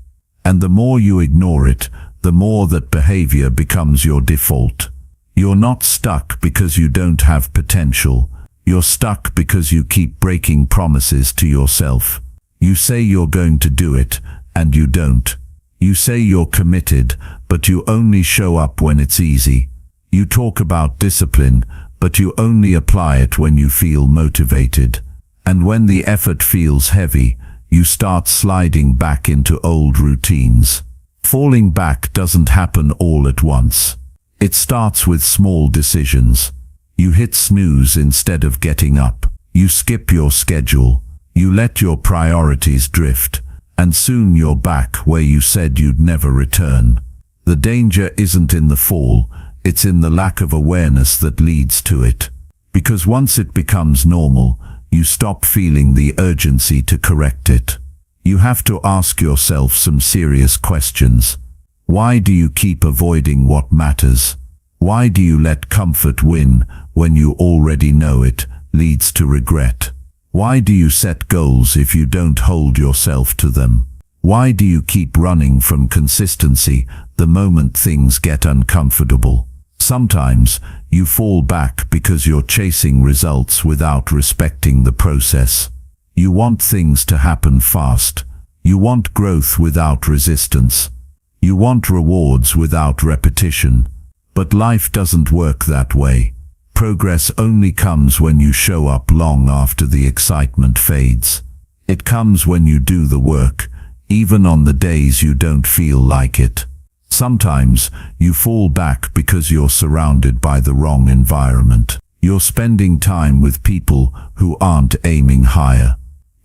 And the more you ignore it, the more that behavior becomes your default. You're not stuck because you don't have potential. You're stuck because you keep breaking promises to yourself. You say you're going to do it, and you don't. You say you're committed, but you only show up when it's easy. You talk about discipline, but you only apply it when you feel motivated. And when the effort feels heavy, you start sliding back into old routines. Falling back doesn't happen all at once. It starts with small decisions. You hit snooze instead of getting up. You skip your schedule. You let your priorities drift. And soon you're back where you said you'd never return. The danger isn't in the fall, it's in the lack of awareness that leads to it. Because once it becomes normal, you stop feeling the urgency to correct it. You have to ask yourself some serious questions. Why do you keep avoiding what matters? Why do you let comfort win when you already know it leads to regret? Why do you set goals if you don't hold yourself to them? Why do you keep running from consistency the moment things get uncomfortable? Sometimes you fall back because you're chasing results without respecting the process. You want things to happen fast. You want growth without resistance. You want rewards without repetition. But life doesn't work that way. Progress only comes when you show up long after the excitement fades. It comes when you do the work, even on the days you don't feel like it. Sometimes you fall back because you're surrounded by the wrong environment. You're spending time with people who aren't aiming higher.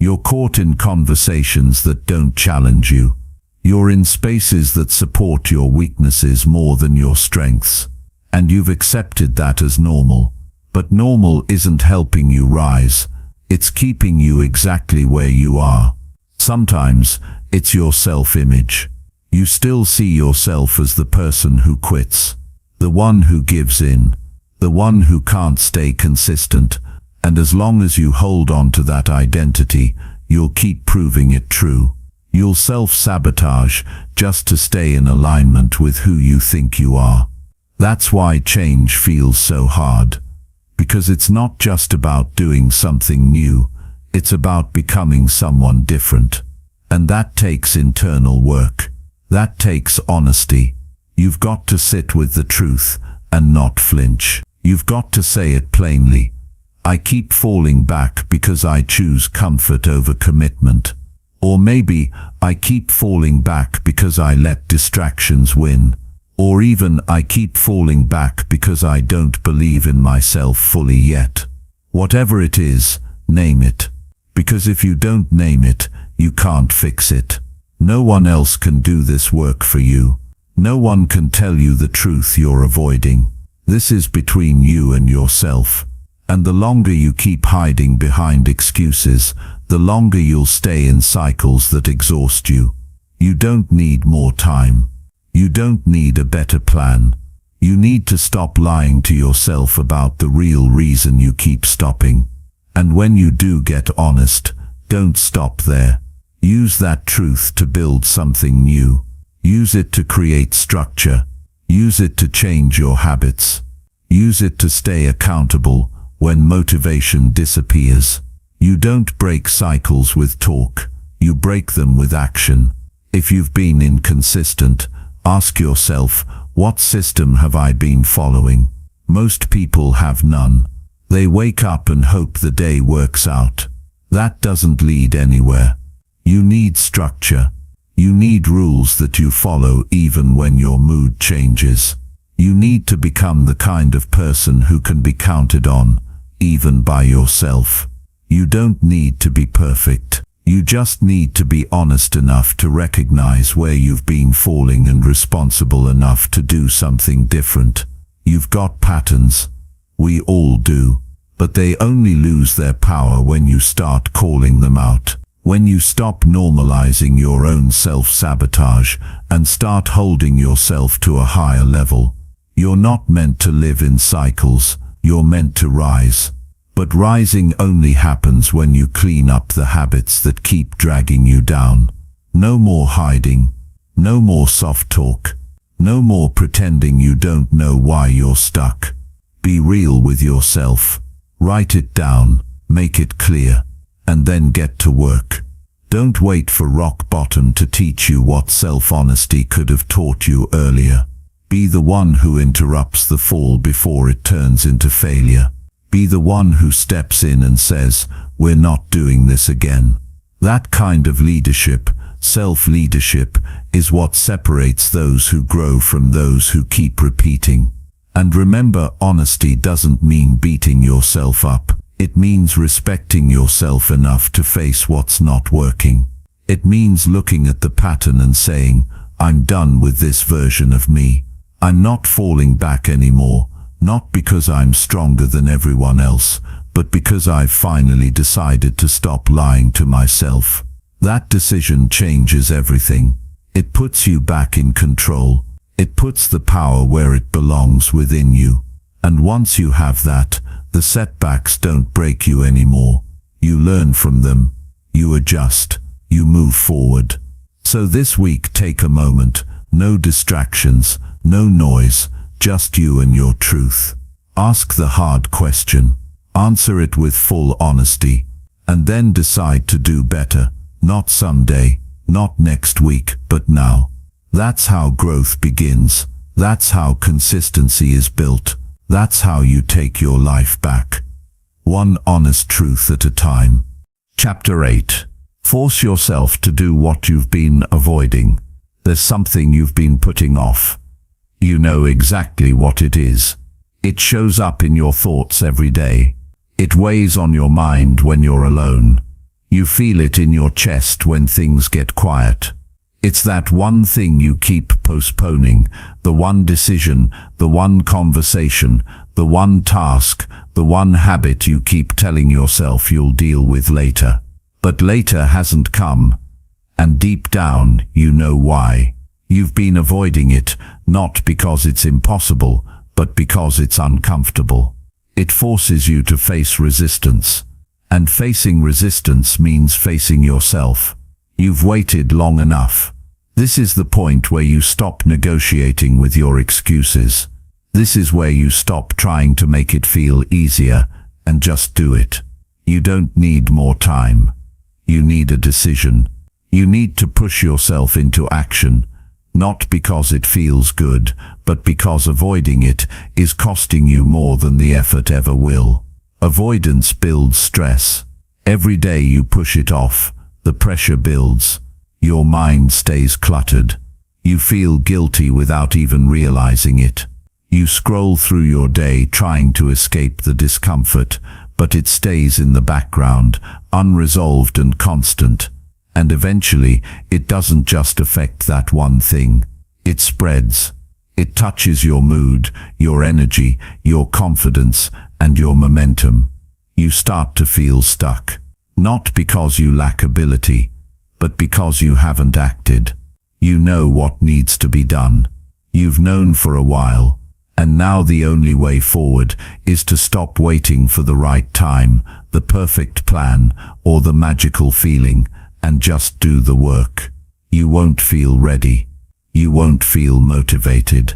You're caught in conversations that don't challenge you. You're in spaces that support your weaknesses more than your strengths. And you've accepted that as normal. But normal isn't helping you rise. It's keeping you exactly where you are. Sometimes it's your self-image. You still see yourself as the person who quits, the one who gives in, the one who can't stay consistent, and as long as you hold on to that identity, you'll keep proving it true. You'll self-sabotage just to stay in alignment with who you think you are. That's why change feels so hard. Because it's not just about doing something new, it's about becoming someone different. And that takes internal work. That takes honesty. You've got to sit with the truth and not flinch. You've got to say it plainly. I keep falling back because I choose comfort over commitment. Or maybe I keep falling back because I let distractions win. Or even I keep falling back because I don't believe in myself fully yet. Whatever it is, name it. Because if you don't name it, you can't fix it. No one else can do this work for you. No one can tell you the truth you're avoiding. This is between you and yourself. And the longer you keep hiding behind excuses, the longer you'll stay in cycles that exhaust you. You don't need more time. You don't need a better plan. You need to stop lying to yourself about the real reason you keep stopping. And when you do get honest, don't stop there. Use that truth to build something new. Use it to create structure. Use it to change your habits. Use it to stay accountable when motivation disappears. You don't break cycles with talk. You break them with action. If you've been inconsistent, ask yourself, what system have I been following? Most people have none. They wake up and hope the day works out. That doesn't lead anywhere. You need structure. You need rules that you follow even when your mood changes. You need to become the kind of person who can be counted on, even by yourself. You don't need to be perfect. You just need to be honest enough to recognize where you've been falling and responsible enough to do something different. You've got patterns. We all do. But they only lose their power when you start calling them out. When you stop normalizing your own self-sabotage and start holding yourself to a higher level. You're not meant to live in cycles. You're meant to rise. But rising only happens when you clean up the habits that keep dragging you down. No more hiding. No more soft talk. No more pretending you don't know why you're stuck. Be real with yourself. Write it down, make it clear, and then get to work. Don't wait for rock bottom to teach you what self-honesty could have taught you earlier. Be the one who interrupts the fall before it turns into failure. Be the one who steps in and says, we're not doing this again. That kind of leadership, self-leadership, is what separates those who grow from those who keep repeating. And remember, honesty doesn't mean beating yourself up. It means respecting yourself enough to face what's not working. It means looking at the pattern and saying, I'm done with this version of me. I'm not falling back anymore. Not because I'm stronger than everyone else, but because I've finally decided to stop lying to myself. That decision changes everything. It puts you back in control. It puts the power where it belongs, within you. And once you have that, the setbacks don't break you anymore. You learn from them. You adjust. You move forward. So this week, take a moment. No distractions, no noise. Just you and your truth. Ask the hard question. Answer it with full honesty. And then decide to do better. Not someday, not next week, but now. That's how growth begins. That's how consistency is built. That's how you take your life back. One honest truth at a time. Chapter 8. Force yourself to do what you've been avoiding. There's something you've been putting off. You know exactly what it is. It shows up in your thoughts every day. It weighs on your mind when you're alone. You feel it in your chest when things get quiet. It's that one thing you keep postponing, the one decision, the one conversation, the one task, the one habit you keep telling yourself you'll deal with later. But later hasn't come. And deep down, you know why. You've been avoiding it, not because it's impossible, but because it's uncomfortable. It forces you to face resistance. And facing resistance means facing yourself. You've waited long enough. This is the point where you stop negotiating with your excuses. This is where you stop trying to make it feel easier and just do it. You don't need more time. You need a decision. You need to push yourself into action, not because it feels good, but because avoiding it is costing you more than the effort ever will. Avoidance builds stress. Every day you push it off, the pressure builds. Your mind stays cluttered. You feel guilty without even realizing it. You scroll through your day trying to escape the discomfort, but it stays in the background, unresolved and constant. And eventually, it doesn't just affect that one thing. It spreads. It touches your mood, your energy, your confidence, and your momentum. You start to feel stuck. Not because you lack ability, but because you haven't acted. You know what needs to be done. You've known for a while, and now the only way forward is to stop waiting for the right time, the perfect plan, or the magical feeling, and just do the work. You won't feel ready. You won't feel motivated.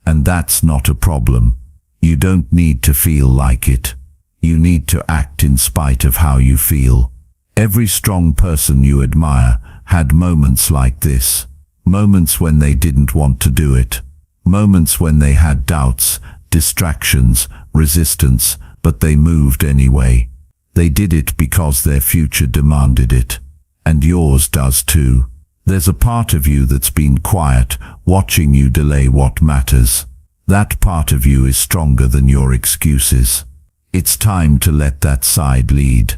And that's not a problem. You don't need to feel like it. You need to act in spite of how you feel. Every strong person you admire had moments like this. Moments when they didn't want to do it. Moments when they had doubts, distractions, resistance, but they moved anyway. They did it because their future demanded it. And yours does too. There's a part of you that's been quiet, watching you delay what matters. That part of you is stronger than your excuses. It's time to let that side lead.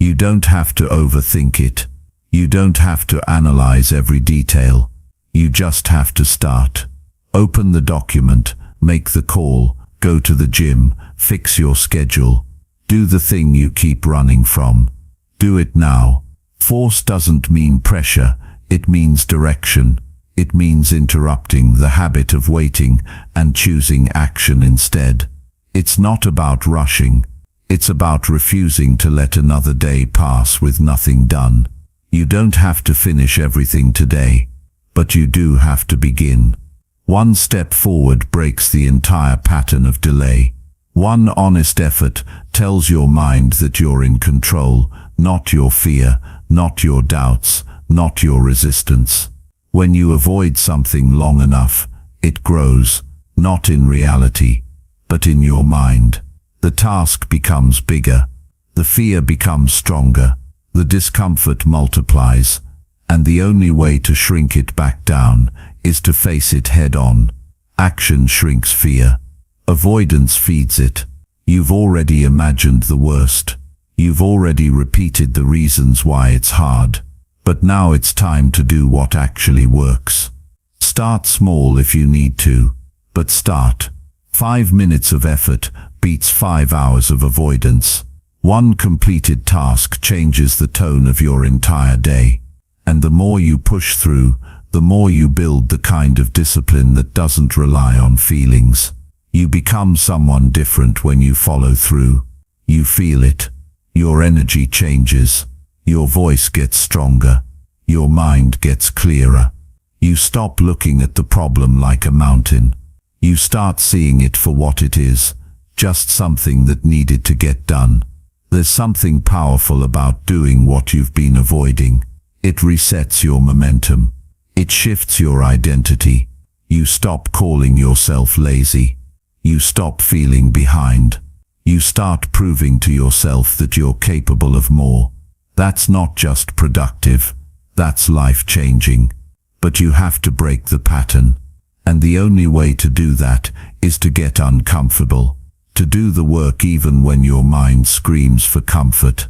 You don't have to overthink it. You don't have to analyze every detail. You just have to start. Open the document, make the call, go to the gym, fix your schedule. Do the thing you keep running from. Do it now. Force doesn't mean pressure, it means direction. It means interrupting the habit of waiting and choosing action instead. It's not about rushing. It's about refusing to let another day pass with nothing done. You don't have to finish everything today, but you do have to begin. One step forward breaks the entire pattern of delay. One honest effort tells your mind that you're in control, not your fear, not your doubts, not your resistance. When you avoid something long enough, it grows, not in reality, but in your mind. The task becomes bigger, the fear becomes stronger, the discomfort multiplies, and the only way to shrink it back down is to face it head on. Action shrinks fear. Avoidance feeds it. You've already imagined the worst. You've already repeated the reasons why it's hard. But now it's time to do what actually works. Start small if you need to, but start. 5 minutes of effort beats 5 hours of avoidance. One completed task changes the tone of your entire day. And the more you push through, the more you build the kind of discipline that doesn't rely on feelings. You become someone different when you follow through. You feel it. Your energy changes. Your voice gets stronger. Your mind gets clearer. You stop looking at the problem like a mountain. You start seeing it for what it is, just something that needed to get done. There's something powerful about doing what you've been avoiding. It resets your momentum. It shifts your identity. You stop calling yourself lazy. You stop feeling behind. You start proving to yourself that you're capable of more. That's not just productive, that's life-changing. But you have to break the pattern. And the only way to do that is to get uncomfortable. To do the work even when your mind screams for comfort.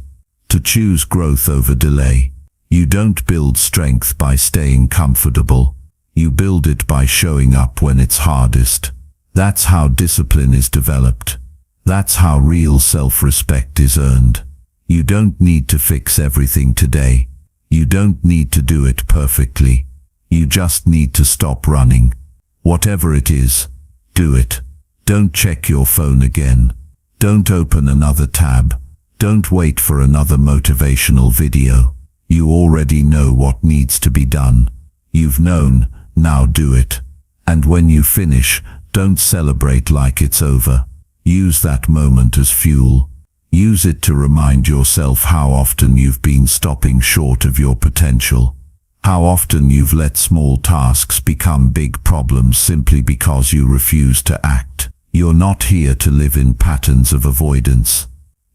To choose growth over delay. You don't build strength by staying comfortable. You build it by showing up when it's hardest. That's how discipline is developed. That's how real self-respect is earned. You don't need to fix everything today. You don't need to do it perfectly. You just need to stop running. Whatever it is, do it. Don't check your phone again. Don't open another tab. Don't wait for another motivational video. You already know what needs to be done. You've known, now do it. And when you finish, don't celebrate like it's over. Use that moment as fuel. Use it to remind yourself how often you've been stopping short of your potential. How often you've let small tasks become big problems simply because you refuse to act. You're not here to live in patterns of avoidance.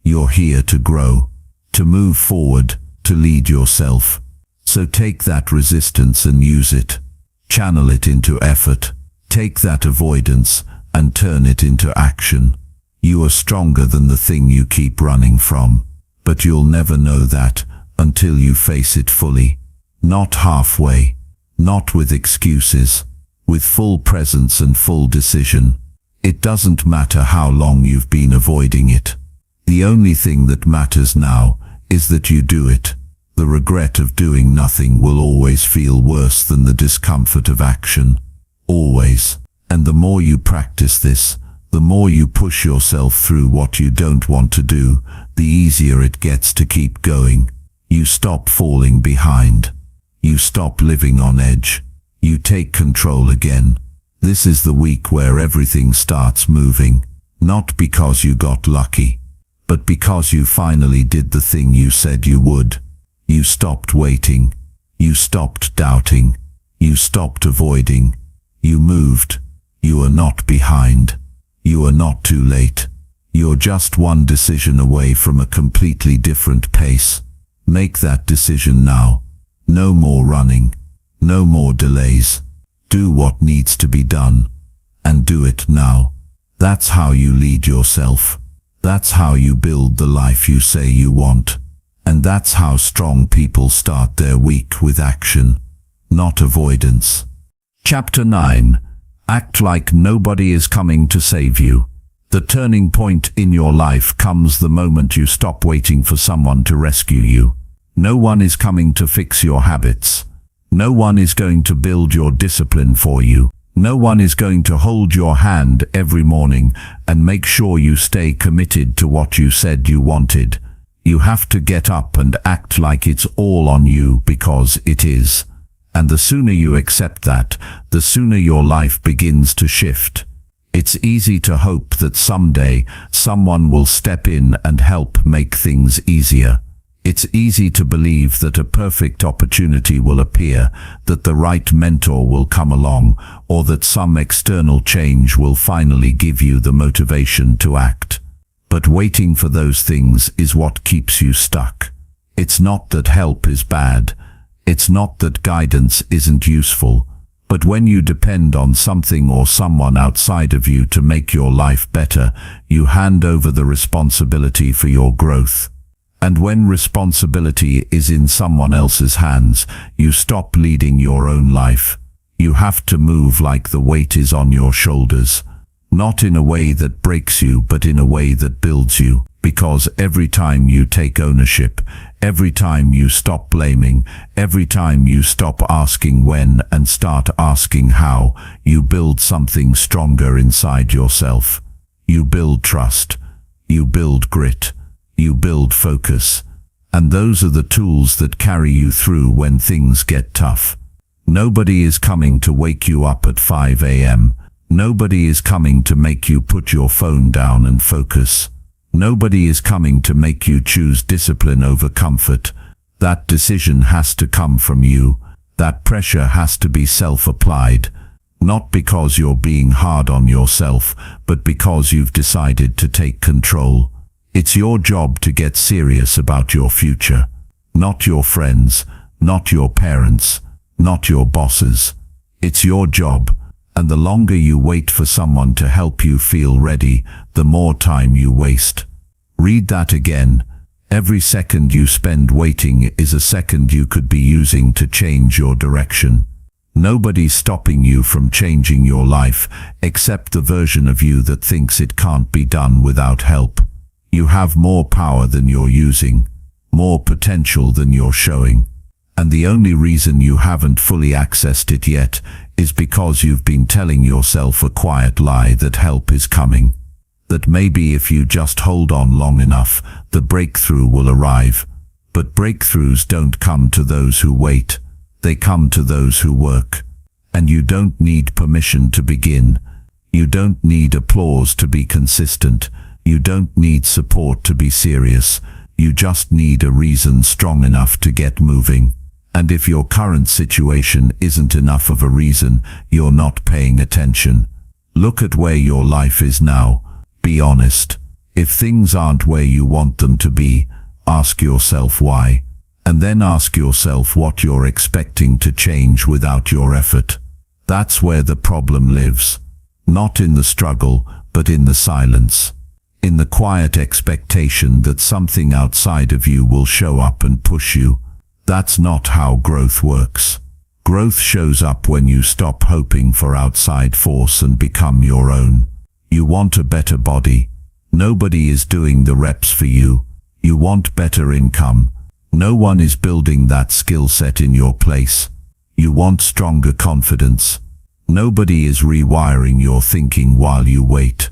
You're here to grow, to move forward, to lead yourself. So take that resistance and use it. Channel it into effort. Take that avoidance and turn it into action. You are stronger than the thing you keep running from. But you'll never know that until you face it fully. Not halfway, not with excuses, with full presence and full decision. It doesn't matter how long you've been avoiding it. The only thing that matters now is that you do it. The regret of doing nothing will always feel worse than the discomfort of action. Always. And the more you practice this, the more you push yourself through what you don't want to do, the easier it gets to keep going. You stop falling behind. You stop living on edge. You take control again. This is the week where everything starts moving. Not because you got lucky, but because you finally did the thing you said you would. You stopped waiting. You stopped doubting. You stopped avoiding. You moved. You are not behind. You are not too late. You're just one decision away from a completely different pace. Make that decision now. No more running. No more delays. Do what needs to be done. And do it now. That's how you lead yourself. That's how you build the life you say you want. And that's how strong people start their week, with action, not avoidance. Chapter 9. Act like nobody is coming to save you. The turning point in your life comes the moment you stop waiting for someone to rescue you. No one is coming to fix your habits. No one is going to build your discipline for you. No one is going to hold your hand every morning and make sure you stay committed to what you said you wanted. You have to get up and act like it's all on you, because it is. And the sooner you accept that, the sooner your life begins to shift. It's easy to hope that someday someone will step in and help make things easier. It's easy to believe that a perfect opportunity will appear, that the right mentor will come along, or that some external change will finally give you the motivation to act. But waiting for those things is what keeps you stuck. It's not that help is bad. It's not that guidance isn't useful. But when you depend on something or someone outside of you to make your life better, you hand over the responsibility for your growth. And when responsibility is in someone else's hands, you stop leading your own life. You have to move like the weight is on your shoulders. Not in a way that breaks you, but in a way that builds you. Because every time you take ownership, every time you stop blaming, every time you stop asking when and start asking how, you build something stronger inside yourself. You build trust. You build grit. You build focus. And those are the tools that carry you through when things get tough. Nobody is coming to wake you up at 5 a.m. Nobody is coming to make you put your phone down and focus. Nobody is coming to make you choose discipline over comfort. That decision has to come from you. That pressure has to be self-applied. Not because you're being hard on yourself, but because you've decided to take control. It's your job to get serious about your future. Not your friends, not your parents, not your bosses. It's your job. And the longer you wait for someone to help you feel ready, the more time you waste. Read that again. Every second you spend waiting is a second you could be using to change your direction. Nobody's stopping you from changing your life, except the version of you that thinks it can't be done without help. You have more power than you're using, more potential than you're showing. And the only reason you haven't fully accessed it yet is because you've been telling yourself a quiet lie that help is coming. That maybe if you just hold on long enough, the breakthrough will arrive. But breakthroughs don't come to those who wait. They come to those who work. And you don't need permission to begin. You don't need applause to be consistent. You don't need support to be serious. You just need a reason strong enough to get moving. And if your current situation isn't enough of a reason, you're not paying attention. Look at where your life is now. Be honest. If things aren't where you want them to be, ask yourself why. And then ask yourself what you're expecting to change without your effort. That's where the problem lives. Not in the struggle, but in the silence. In the quiet expectation that something outside of you will show up and push you. That's not how growth works. Growth shows up when you stop hoping for outside force and become your own. You want a better body. Nobody is doing the reps for you. You want better income. No one is building that skill set in your place. You want stronger confidence. Nobody is rewiring your thinking while you wait.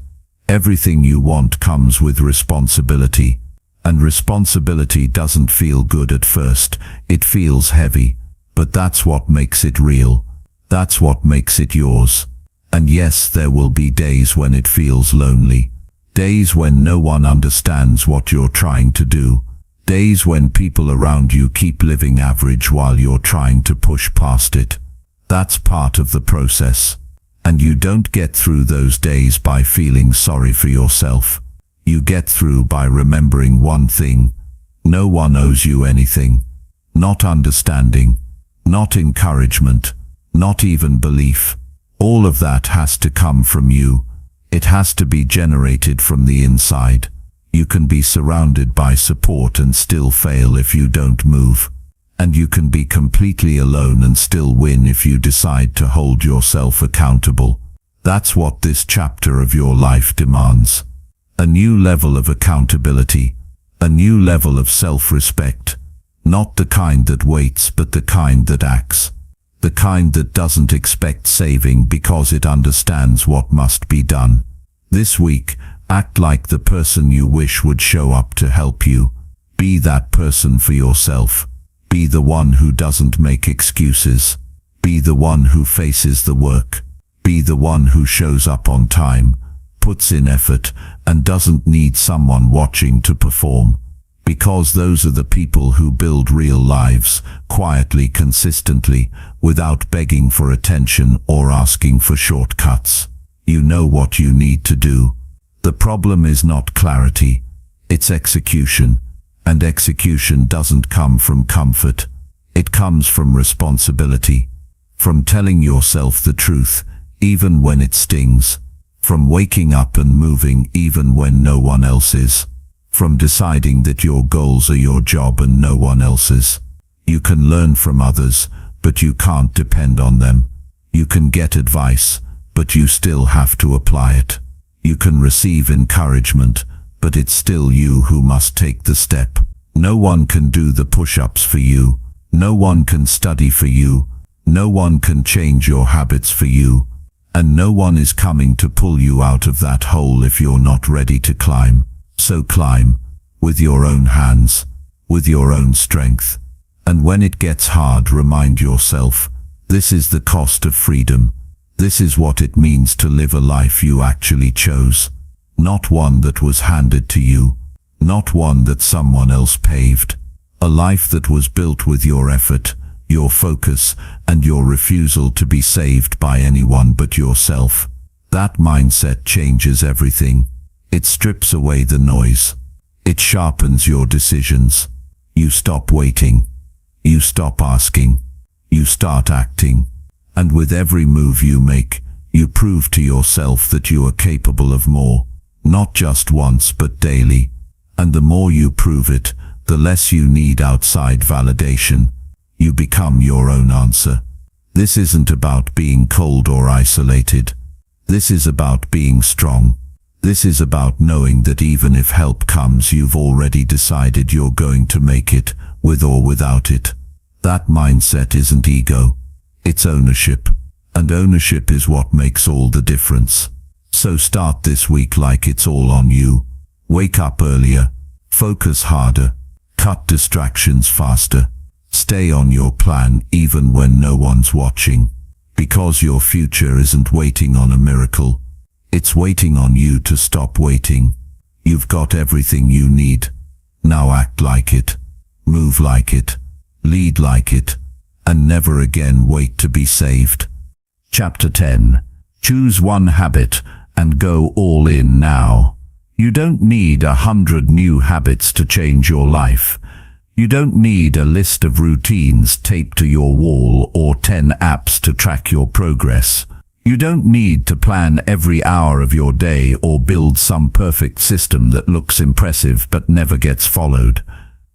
Everything you want comes with responsibility. And responsibility doesn't feel good at first. It feels heavy. But that's what makes it real. That's what makes it yours. And yes, there will be days when it feels lonely. Days when no one understands what you're trying to do. Days when people around you keep living average while you're trying to push past it. That's part of the process. And you don't get through those days by feeling sorry for yourself. You get through by remembering one thing. No one owes you anything. Not understanding. Not encouragement. Not even belief. All of that has to come from you. It has to be generated from the inside. You can be surrounded by support and still fail if you don't move. And you can be completely alone and still win if you decide to hold yourself accountable. That's what this chapter of your life demands. A new level of accountability. A new level of self-respect. Not the kind that waits, but the kind that acts. The kind that doesn't expect saving because it understands what must be done. This week, act like the person you wish would show up to help you. Be that person for yourself. Be the one who doesn't make excuses. Be the one who faces the work. Be the one who shows up on time, puts in effort, and doesn't need someone watching to perform. Because those are the people who build real lives, quietly, consistently, without begging for attention or asking for shortcuts. You know what you need to do. The problem is not clarity, it's execution. And execution doesn't come from comfort. It comes from responsibility. From telling yourself the truth, even when it stings. From waking up and moving even when no one else is. From deciding that your goals are your job and no one else's. You can learn from others, but you can't depend on them. You can get advice, but you still have to apply it. You can receive encouragement, but it's still you who must take the step. No one can do the push-ups for you. No one can study for you. No one can change your habits for you. And no one is coming to pull you out of that hole if you're not ready to climb. So climb, with your own hands, with your own strength. And when it gets hard, remind yourself, this is the cost of freedom. This is what it means to live a life you actually chose. Not one that was handed to you. Not one that someone else paved. A life that was built with your effort, your focus, and your refusal to be saved by anyone but yourself. That mindset changes everything. It strips away the noise. It sharpens your decisions. You stop waiting. You stop asking. You start acting. And with every move you make, you prove to yourself that you are capable of more. Not just once, but daily. And the more you prove it, the less you need outside validation. You become your own answer. This isn't about being cold or isolated. This is about being strong. This is about knowing that even if help comes, you've already decided you're going to make it, with or without it. That mindset isn't ego. It's ownership. And ownership is what makes all the difference. So start this week like it's all on you. Wake up earlier. Focus harder. Cut distractions faster. Stay on your plan even when no one's watching. Because your future isn't waiting on a miracle. It's waiting on you to stop waiting. You've got everything you need. Now act like it. Move like it. Lead like it. And never again wait to be saved. Chapter 10. Choose one habit and go all in now. You don't need 100 new habits to change your life. You don't need a list of routines taped to your wall or 10 apps to track your progress. You don't need to plan every hour of your day or build some perfect system that looks impressive but never gets followed.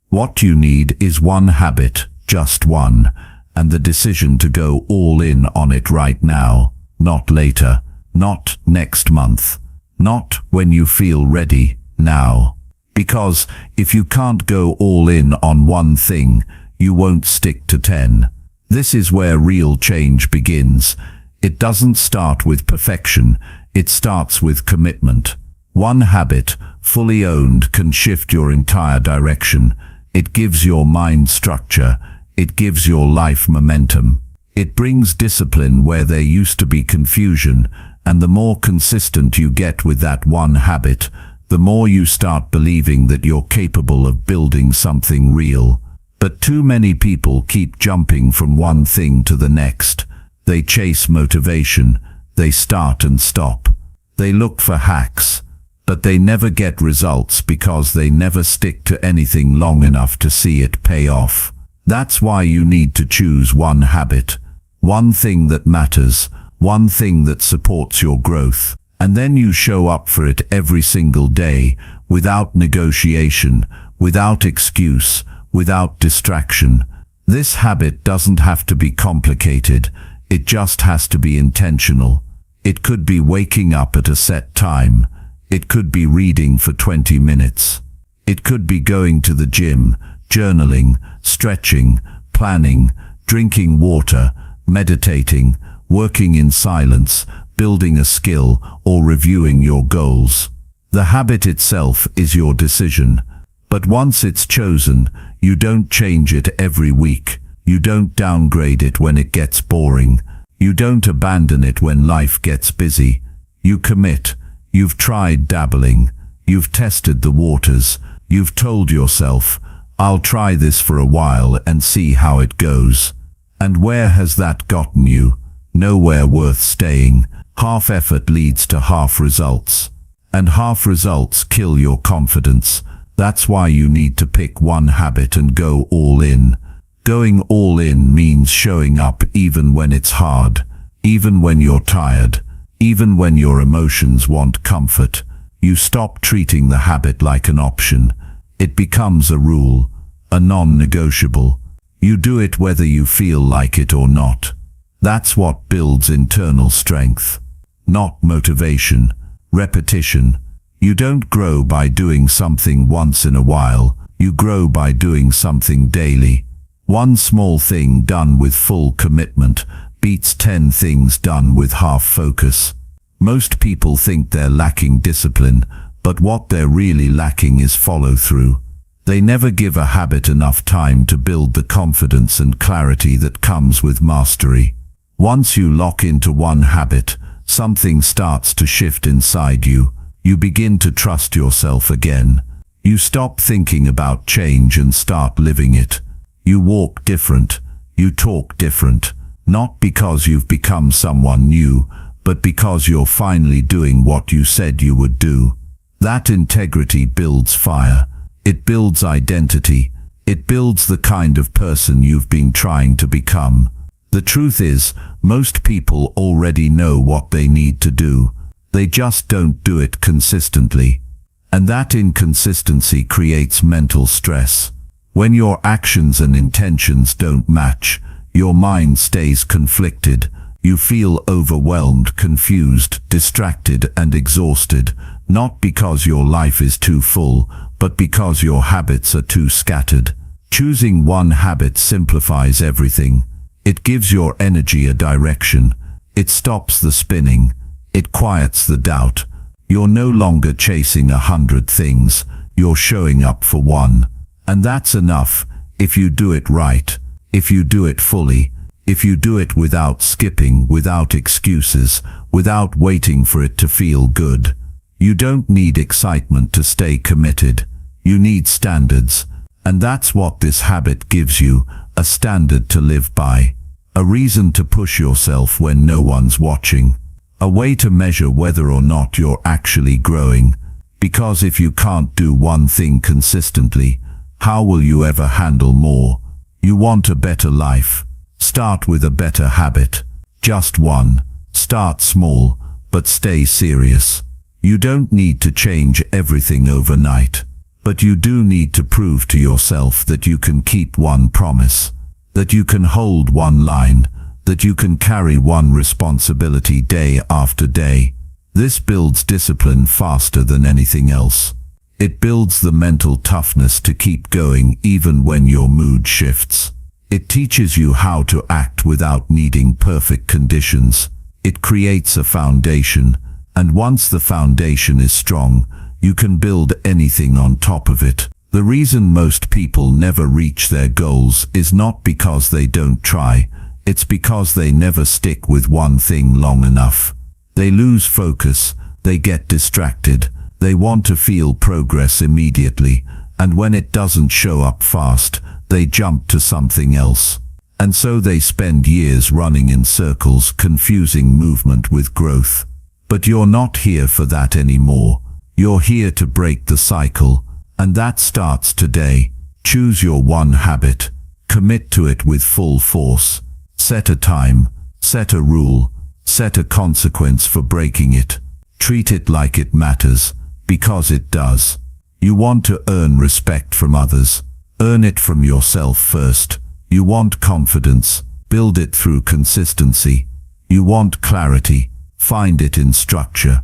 What you need is one habit, just one, and the decision to go all in on it right now, not later, not next month, not when you feel ready, now. Because if you can't go all in on one thing, you won't stick to 10. This is where real change begins. It doesn't start with perfection, it starts with commitment. One habit, fully owned, can shift your entire direction. It gives your mind structure. It gives your life momentum. It brings discipline where there used to be confusion, and the more consistent you get with that one habit, the more you start believing that you're capable of building something real. But too many people keep jumping from one thing to the next. They chase motivation. They start and stop. They look for hacks. But they never get results because they never stick to anything long enough to see it pay off. That's why you need to choose one habit. One thing that matters. One thing that supports your growth. And then you show up for it every single day, without negotiation, without excuse, without distraction. This habit doesn't have to be complicated. It just has to be intentional. It could be waking up at a set time. It could be reading for 20 minutes. It could be going to the gym, journaling, stretching, planning, drinking water, meditating, working in silence, building a skill, or reviewing your goals. The habit itself is your decision. But once it's chosen, you don't change it every week. You don't downgrade it when it gets boring. You don't abandon it when life gets busy. You commit. You've tried dabbling. You've tested the waters. You've told yourself, I'll try this for a while and see how it goes. And where has that gotten you? Nowhere worth staying. Half effort leads to half results. And half results kill your confidence. That's why you need to pick one habit and go all in. Going all in means showing up even when it's hard, even when you're tired, even when your emotions want comfort. You stop treating the habit like an option. It becomes a rule, a non-negotiable. You do it whether you feel like it or not. That's what builds internal strength. Not motivation, repetition. You don't grow by doing something once in a while. You grow by doing something daily. One small thing done with full commitment beats 10 things done with half focus. Most people think they're lacking discipline, but what they're really lacking is follow-through. They never give a habit enough time to build the confidence and clarity that comes with mastery. Once you lock into one habit, something starts to shift inside you. You begin to trust yourself again. You stop thinking about change and start living it. You walk different. You talk different. Not because you've become someone new, but because you're finally doing what you said you would do. That integrity builds fire. It builds identity. It builds the kind of person you've been trying to become. The truth is, most people already know what they need to do. They just don't do it consistently. And that inconsistency creates mental stress. When your actions and intentions don't match, your mind stays conflicted. You feel overwhelmed, confused, distracted, and exhausted, not because your life is too full, but because your habits are too scattered. Choosing one habit simplifies everything. It gives your energy a direction. It stops the spinning. It quiets the doubt. You're no longer chasing 100 things. You're showing up for one. And that's enough. If you do it right, if you do it fully, if you do it without skipping, without excuses, without waiting for it to feel good. You don't need excitement to stay committed. You need standards. And that's what this habit gives you, a standard to live by. A reason to push yourself when no one's watching. A way to measure whether or not you're actually growing. Because if you can't do one thing consistently, how will you ever handle more? You want a better life? Start with a better habit. Just one. Start small, but stay serious. You don't need to change everything overnight. But you do need to prove to yourself that you can keep one promise, that you can hold one line, that you can carry one responsibility day after day. This builds discipline faster than anything else. It builds the mental toughness to keep going even when your mood shifts. It teaches you how to act without needing perfect conditions. It creates a foundation, and once the foundation is strong, you can build anything on top of it. The reason most people never reach their goals is not because they don't try, it's because they never stick with one thing long enough. They lose focus, they get distracted, they want to feel progress immediately, and when it doesn't show up fast, they jump to something else. And so they spend years running in circles, confusing movement with growth. But you're not here for that anymore. You're here to break the cycle, and that starts today. Choose your one habit. Commit to it with full force. Set a time, set a rule, set a consequence for breaking it. Treat it like it matters, because it does. You want to earn respect from others. Earn it from yourself first. You want confidence. Build it through consistency. You want clarity. Find it in structure.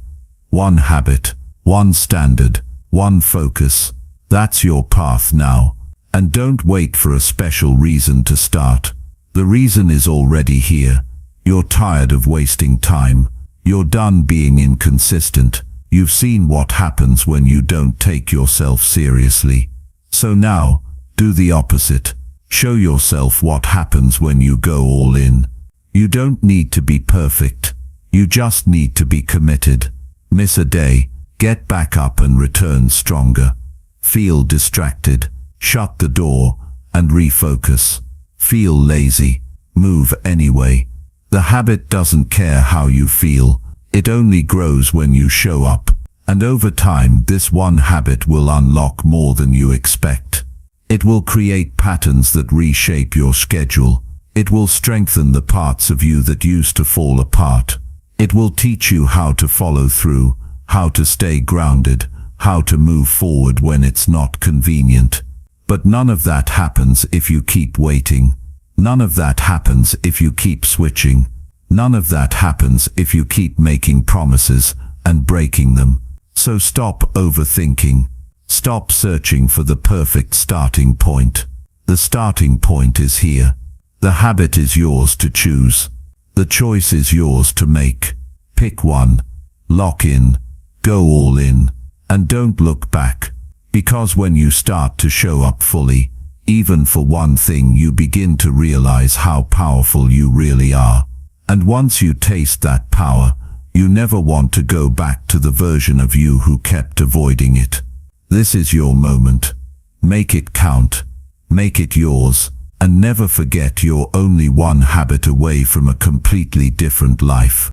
One habit, one standard, one focus. That's your path now. And don't wait for a special reason to start. The reason is already here. You're tired of wasting time. You're done being inconsistent. You've seen what happens when you don't take yourself seriously. So now, do the opposite. Show yourself what happens when you go all in. You don't need to be perfect. You just need to be committed. Miss a day, get back up and return stronger. Feel distracted, shut the door, and refocus. Feel lazy, move anyway. The habit doesn't care how you feel. It only grows when you show up. And over time, this one habit will unlock more than you expect. It will create patterns that reshape your schedule. It will strengthen the parts of you that used to fall apart. It will teach you how to follow through, how to stay grounded, how to move forward when it's not convenient. But none of that happens if you keep waiting. None of that happens if you keep switching. None of that happens if you keep making promises and breaking them. So stop overthinking. Stop searching for the perfect starting point. The starting point is here. The habit is yours to choose. The choice is yours to make. Pick one. Lock in. Go all in. And don't look back. Because when you start to show up fully, even for one thing, you begin to realize how powerful you really are. And once you taste that power, you never want to go back to the version of you who kept avoiding it. This is your moment. Make it count. Make it yours. And never forget you're only one habit away from a completely different life.